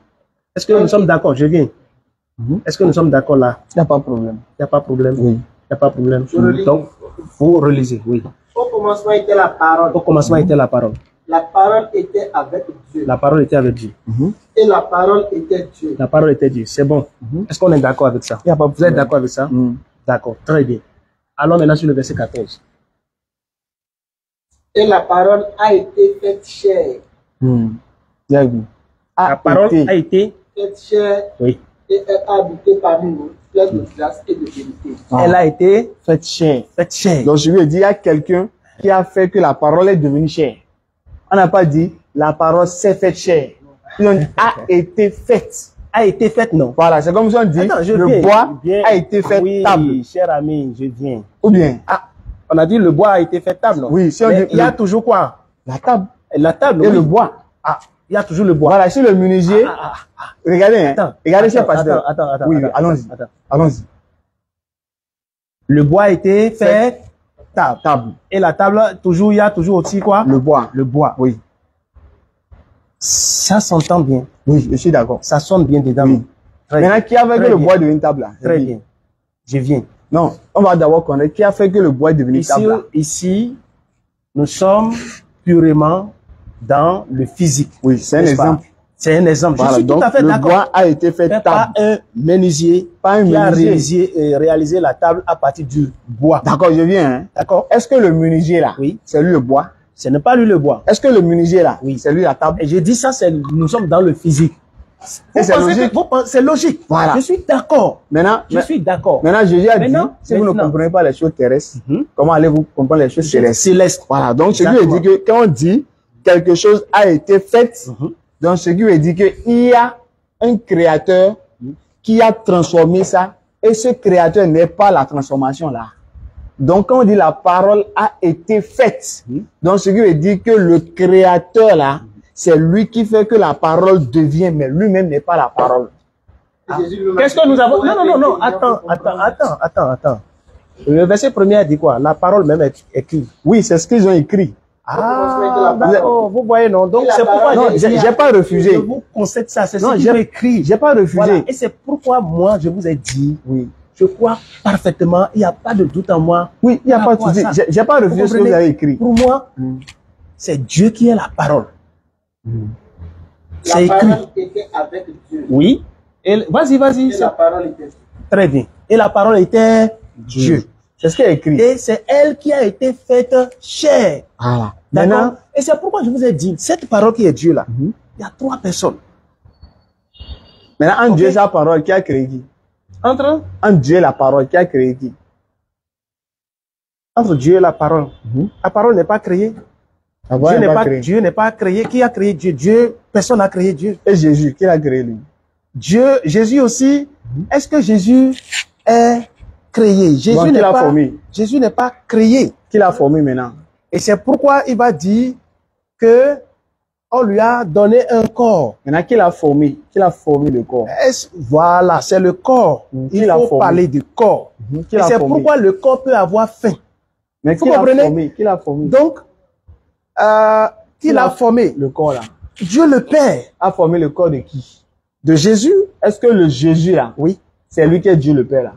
Est-ce que nous sommes d'accord? Je viens. Est-ce que nous sommes d'accord là? Il n'y a pas de problème. Il n'y a pas de problème. Oui. Il n'y a pas de problème. Donc, vous relisez, oui. Au commencement était la parole. Au commencement était la parole. La parole était avec Dieu. La parole était avec Dieu. Et la parole était Dieu. La parole était Dieu. C'est bon. Est-ce qu'on est d'accord avec ça? Vous êtes d'accord avec ça? D'accord. Très bien. Allons maintenant sur le verset 14. Et la parole a été faite chair. La parole a été faite chair. Oui. Et elle a habité parmi nous, pleine de grâce et de vérité. Elle a été faite chair. Faite chair. Donc je lui ai dit, il y a quelqu'un qui a fait que la parole est devenue chair. On n'a pas dit la parole s'est faite chair. Ils ont dit a été faite. A été faite, non. Voilà, c'est comme si on dit le bois a été fait table. Cher ami, je viens. Ou bien on a dit le bois a été fait table, non? Oui, si on dit il y a toujours quoi? La table. La table, et le bois. Il y a toujours le bois. Voilà, sur le menuisier. Regardez, regardez, cher pasteur. Attends. Oui, allons-y. Allons-y. Le bois a été fait table. Et la table, il y a toujours aussi quoi? Le bois. Le bois. Oui. Ça s'entend bien. Oui, je suis d'accord. Ça sonne bien dedans. Oui. Maintenant, qui a fait que le bois devienne table là? Très bien. Je viens. Non, on va d'abord connaître qui a fait que le bois devienne table là. Ici, nous sommes purement dans le physique. Oui, c'est un exemple. C'est un exemple. Voilà, je suis tout à fait d'accord. Le bois a été fait table. Pas un menuisier qui a réalisé la table à partir du bois. D'accord, je viens. Hein. D'accord. Est-ce que le menuisier là, c'est lui le bois? Ce n'est pas lui le bois. Est-ce que le menuisier là, c'est lui la table? Et je dis ça, nous sommes dans le physique. C'est logique. C'est logique. Voilà. Je suis d'accord. Maintenant, je suis d'accord. Maintenant, Jésus a dit, si vous ne comprenez pas les choses terrestres, comment allez-vous comprendre les choses célestes? Voilà. Donc, ce qui veut dire que quand on dit quelque chose a été fait, donc ce qui veut dire qu'il y a un créateur qui a transformé ça, et ce créateur n'est pas la transformation là. Donc, quand on dit la parole a été faite, donc ce qui veut dire que le créateur là, c'est lui qui fait que la parole devient, mais lui-même n'est pas la parole. Qu'est-ce que nous avons? Non. Attends. Le verset premier a dit quoi? La parole même est écrite. Oui, c'est ce qu'ils ont écrit. Vous voyez, non? Donc, c'est pourquoi j'ai pas refusé. Je vous concède ça, c'est ce qu'ils ont écrit. J'ai pas refusé. Voilà. Et c'est pourquoi moi, je vous ai dit, je crois parfaitement, il n'y a pas de doute en moi. Oui, il n'y a pas de doute. J'ai pas refusé ce que vous avez écrit. Pour moi, c'est Dieu qui est la parole. C'est écrit. La parole était avec Dieu. Oui. Vas-y. Et la parole était. Très bien. Et la parole était Dieu. C'est ce qui est écrit. Et c'est elle qui a été faite chair. Voilà. D'accord. Et c'est pourquoi je vous ai dit, cette parole qui est Dieu là, il y a trois personnes. Maintenant, en Dieu, sa parole, qui a créé qui? Entre Dieu et la parole, qui a créé qui? Entre Dieu et la parole. La parole n'est pas créée. Dieu n'est pas créé. Qui a créé Dieu? Dieu, personne n'a créé Dieu. Et Jésus, qui l'a créé lui? Jésus aussi. Est-ce que Jésus est créé? Jésus n'est pas créé. Qui l'a formé maintenant? Et c'est pourquoi il va dire que on lui a donné un corps. Maintenant, qui l'a formé? Qui l'a formé le corps? Voilà, c'est le corps. Il faut parler du corps. Et c'est pourquoi le corps peut avoir faim. Mais qui l'a formé? Qui l'a formé? Donc, qui l'a formé? Le corps là. Dieu le Père. A formé le corps de qui? De Jésus. Est-ce que le Jésus là? Oui. C'est lui qui est Dieu le Père là.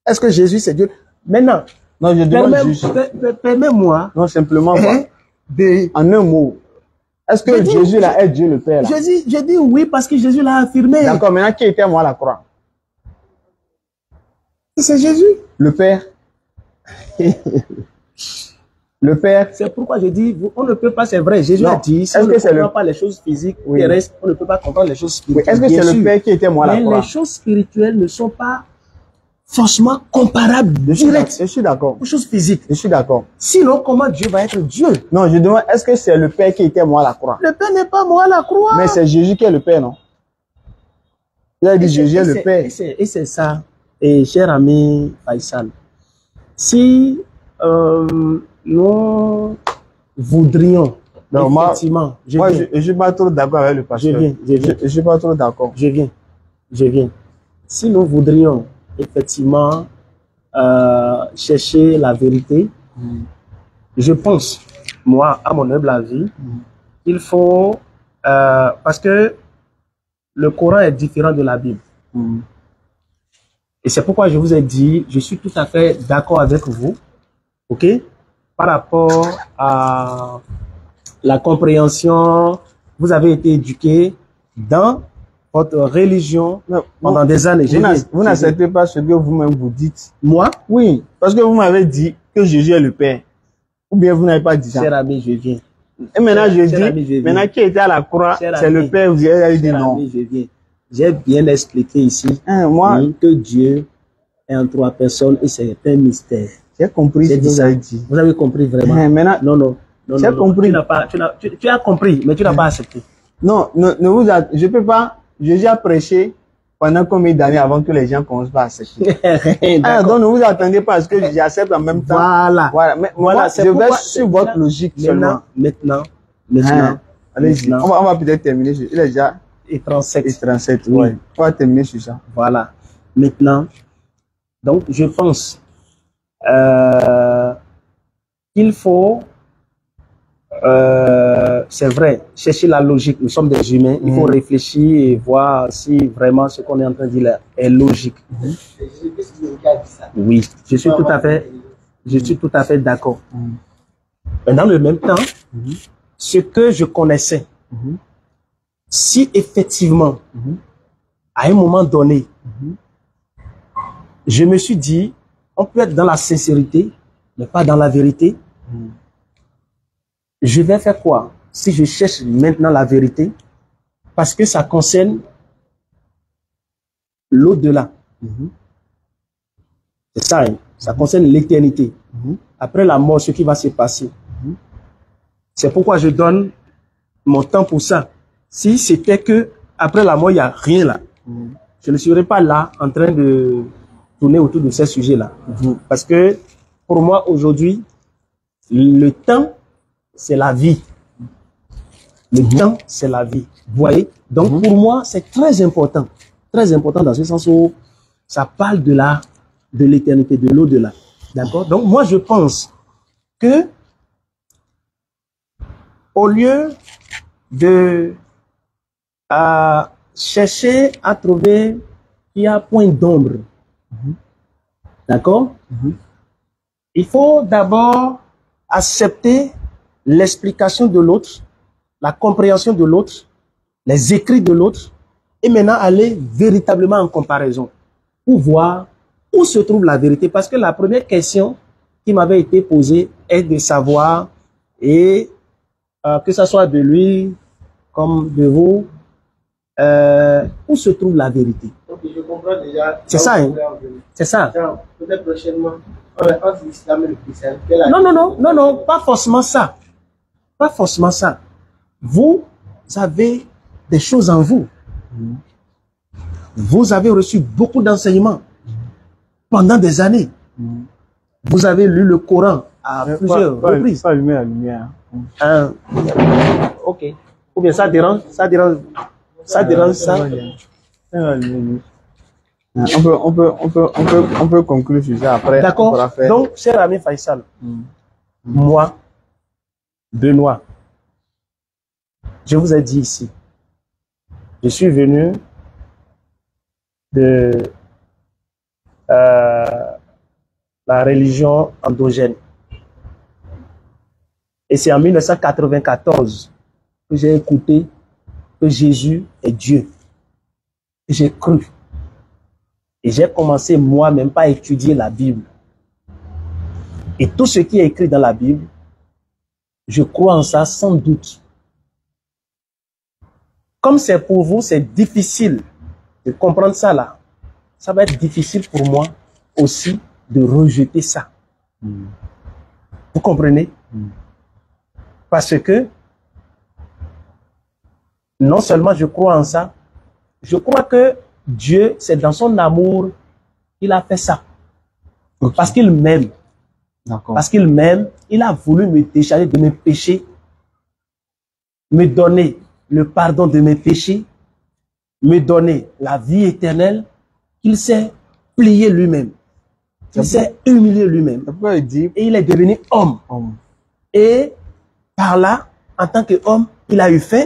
Est-ce que Jésus c'est Dieu? Maintenant. Non, je demande Jésus. Permets-moi. Non, simplement. En un mot. Est-ce que Jésus là est Dieu le Père là? Je dis oui parce que Jésus l'a affirmé. D'accord, maintenant qui était moi à la croix? C'est Jésus. Le Père. Le Père, C'est pourquoi je dis, on ne peut pas, c'est vrai, Jésus Non. a dit, si Est-ce on que ne c'est comprend le- pas les choses physiques Oui. terrestres, on ne peut pas comprendre les choses oui, spirituelles. est-ce que Bien c'est le sûr. Père qui était mort à la Mais croix? les choses spirituelles ne sont pas forcément comparables Je direct suis d'accord. aux choses physiques. Je suis d'accord. Sinon, comment Dieu va être Dieu? Non, je demande, est-ce que c'est le Père qui était mort à la croix? Le Père n'est pas mort à la croix. Mais c'est Jésus qui est le Père, non? Il a dit Jésus est le Père. Et c'est ça. Et cher ami Faisal, si nous voudrions, Non, moi, effectivement, je Moi, viens, je suis pas trop d'accord avec le pasteur. Je viens. Je suis pas trop d'accord. je viens. Si nous voudrions effectivement chercher la vérité, je pense, moi, à mon humble avis, il faut, parce que le Coran est différent de la Bible. Et c'est pourquoi je vous ai dit, je suis tout à fait d'accord avec vous, ok, par rapport à la compréhension. Vous avez été éduqué dans votre religion Non, pendant des années. Vous n'acceptez pas ce que vous-même vous dites. Moi, Oui, parce que vous m'avez dit que Jésus est le Père. Ou bien vous n'avez pas dit ça. cher ami, je viens. Et maintenant, je cher ami, je dis, viens. maintenant qui était à la croix, Cher c'est ami. le Père. Vous avez dit Cher non. ami, je viens. J'ai bien expliqué ici Moi, que Dieu est en trois personnes et c'est un mystère. j'ai compris ce J'ai que dit vous ça. avez dit. Vous avez compris vraiment? Maintenant, Non. J'ai compris. Tu as compris, mais tu n'as pas accepté. non, je peux pas, Jésus a prêché pendant combien d'années avant que les gens commencent pas à accepter. Donc ne vous attendez pas à ce que j'accepte en même temps. Voilà. Mais Voilà, moi, c'est je vais pourquoi- sur votre logique seulement. Maintenant. Allez-y. Maintenant. On va peut-être terminer sur, il est déjà Et 37. 37. Oui. Ouais. On va terminer sur ça. Voilà. Maintenant, donc je pense qu'il faut, c'est vrai, chercher la logique. Nous sommes des humains. Il faut réfléchir et voir si vraiment ce qu'on est en train de dire là est logique. Oui, je suis tout à fait d'accord. Mais dans le même temps, ce que je connaissais, si effectivement, à un moment donné, je me suis dit, on peut être dans la sincérité, mais pas dans la vérité. Je vais faire quoi si je cherche maintenant la vérité? Parce que ça concerne l'au-delà. C'est ça, hein? Ça concerne l'éternité. Après la mort, ce qui va se passer. C'est pourquoi je donne mon temps pour ça. Si c'était que après la mort, il n'y a rien là, je ne serais pas là en train de tourner autour de ces sujets-là. Parce que pour moi, aujourd'hui, le temps, c'est la vie. Le temps, c'est la vie. Vous voyez? Donc, pour moi, c'est très important. Très important dans ce sens où ça parle de l'éternité, de l'au-delà. D'accord? Donc, moi, je pense que au lieu de chercher à trouver qu'il y a point d'ombre, d'accord? Il faut d'abord accepter l'explication de l'autre, la compréhension de l'autre, les écrits de l'autre, et maintenant aller véritablement en comparaison pour voir où se trouve la vérité. Parce que la première question qui m'avait été posée est de savoir, et que ce soit de lui comme de vous, où se trouve la vérité. Ok, je comprends déjà. C'est ça, hein? C'est ça. Peut-être prochainement, entre l'islam et le christianisme. Non, pas forcément ça. Pas forcément ça. Vous avez des choses en vous. Vous avez reçu beaucoup d'enseignements pendant des années. Vous avez lu le Coran à plusieurs reprises. Pas allumer la lumière. Ok. Ou bien ça dérange ça. On peut conclure sur ça après. D'accord. Donc, cher ami Faisal, moi, Benoît, je vous ai dit ici, je suis venu de la religion endogène. Et c'est en 1994 que j'ai écouté que Jésus est Dieu. Et j'ai cru. Et j'ai commencé moi-même à étudier la Bible. Et tout ce qui est écrit dans la Bible, je crois en ça sans doute. Comme c'est pour vous, c'est difficile de comprendre ça là. Ça va être difficile pour moi aussi de rejeter ça. Vous comprenez? Parce que non seulement je crois en ça, je crois que Dieu, c'est dans son amour, il a fait ça. Ok. Parce qu'il m'aime. D'accord. Parce qu'il m'aime, il a voulu me décharger de mes péchés, me donner le pardon de mes péchés, me donner la vie éternelle. Il s'est plié lui-même. Il s'est humilié lui-même. Pourquoi il dit Et il est devenu homme. Et par là, en tant qu'homme, il a eu faim.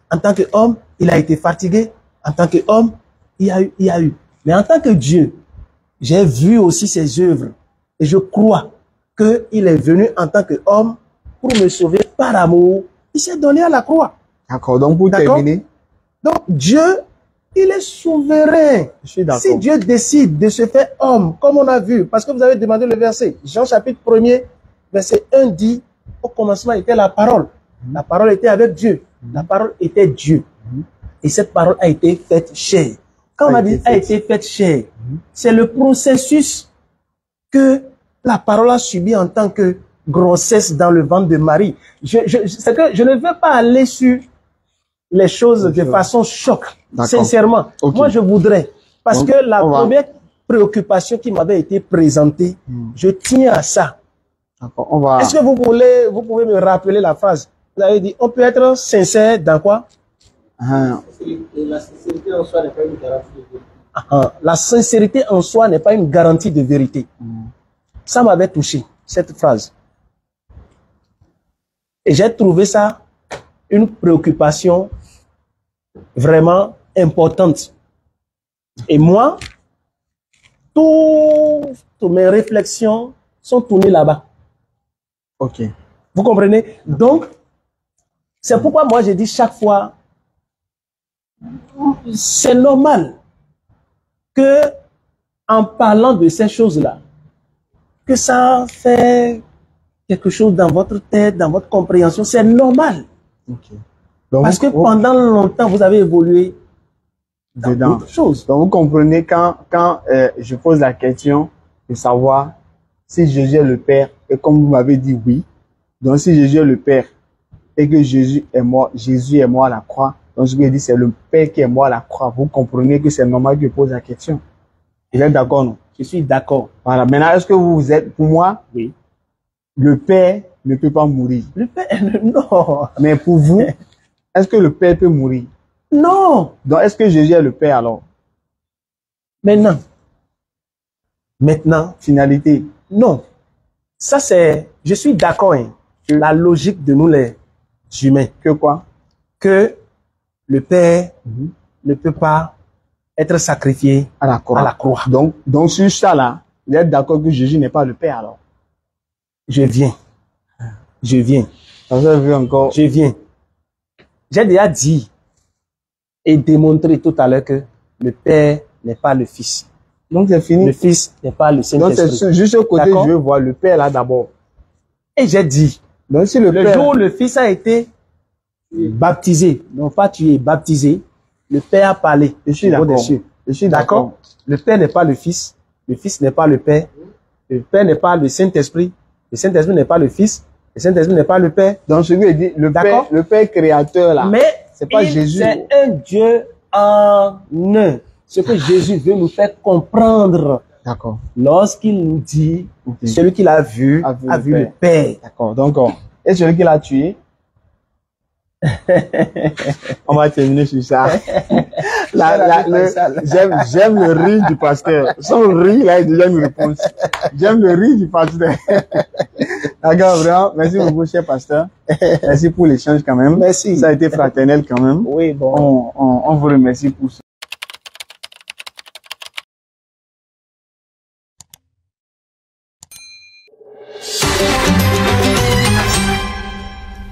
En tant qu'homme, il a été fatigué. En tant qu'homme, il a eu. Mais en tant que Dieu, j'ai vu aussi ses œuvres. Et je crois qu'il est venu en tant qu'homme pour me sauver par amour. Il s'est donné à la croix. D'accord, donc pour terminer. Donc Dieu, il est souverain. Je suis d'accord. Si Dieu décide de se faire homme, comme on a vu, parce que vous avez demandé le verset, Jean chapitre 1er, verset 1 dit, au commencement était la parole. La parole était avec Dieu. La parole était Dieu. Et cette parole a été faite chair. Quand on a dit a été faite chair, c'est le processus que la parole a subi en tant que grossesse dans le ventre de Marie. C'est que je ne veux pas aller sur les choses de façon choc. Sincèrement, moi je voudrais, parce que la première préoccupation qui m'avait été présentée, je tiens à ça. Est-ce que vous pouvez me rappeler la phrase? Vous avez dit, on peut être sincère dans quoi? La sincérité en soi n'est pas une garantie de vérité. La sincérité en soi n'est pas une garantie de vérité. Ça m'avait touché, cette phrase. Et j'ai trouvé ça une préoccupation vraiment importante. Et moi, toutes mes réflexions sont tournées là-bas. Ok. Vous comprenez? Donc, c'est pourquoi moi j'ai dit chaque fois, c'est normal que, en parlant de ces choses-là, que ça fait quelque chose dans votre tête, dans votre compréhension, c'est normal. Okay. Donc, parce que pendant longtemps, vous avez évolué dans d'autres choses. Donc, vous comprenez quand je pose la question de savoir si Jésus est le Père, et comme vous m'avez dit oui, donc si Jésus est le Père et que Jésus est mort à la croix, donc je lui ai dit c'est le Père qui est mort à la croix. Vous comprenez que c'est normal que je pose la question. Vous êtes d'accord, non? Je suis d'accord. Voilà. Maintenant, est-ce que vous êtes, pour moi, oui, le Père ne peut pas mourir. Le Père, non. Mais pour vous, est-ce que le Père peut mourir? Non. Donc, est-ce que Jésus est le Père alors? Maintenant, finalité. Non. Ça c'est, je suis d'accord, hein, la logique de nous les humains. Que quoi? Que le Père ne peut pas être sacrifié à la croix. Donc sur ça là, vous êtes d'accord que Jésus n'est pas le Père alors? Je viens. Ça veut encore. Je viens. J'ai déjà dit et démontré tout à l'heure que le Père n'est pas le Fils. Donc c'est fini. Le Fils n'est pas le Saint-Esprit. Donc c'est juste au côté, je veux voir le Père là d'abord. Et j'ai dit, donc si le jour où le Fils a été baptisé, non pas tué, baptisé, le Père a parlé. Je suis d'accord. Le Père n'est pas le Fils n'est pas le Père n'est pas le Saint-Esprit n'est pas le Fils, le Saint-Esprit n'est pas le Père. Donc je lui ai dit, le Père créateur là, mais c'est pas Jésus. C'est un Dieu en un. Ce que Jésus veut nous faire comprendre. D'accord. Lorsqu'il nous dit, celui qu'il a vu, a vu le Père. D'accord. Donc, et celui qui l'a tué, on va terminer sur ça. J'aime le rire du pasteur. Son rire, là, il déjà une réponse. J'aime le rire du pasteur. D'accord, vraiment. Merci beaucoup, cher pasteur. Merci pour l'échange quand même. Merci. Ça a été fraternel quand même. Oui, bon. On vous remercie pour ça.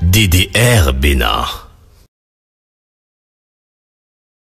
DDR Bénin.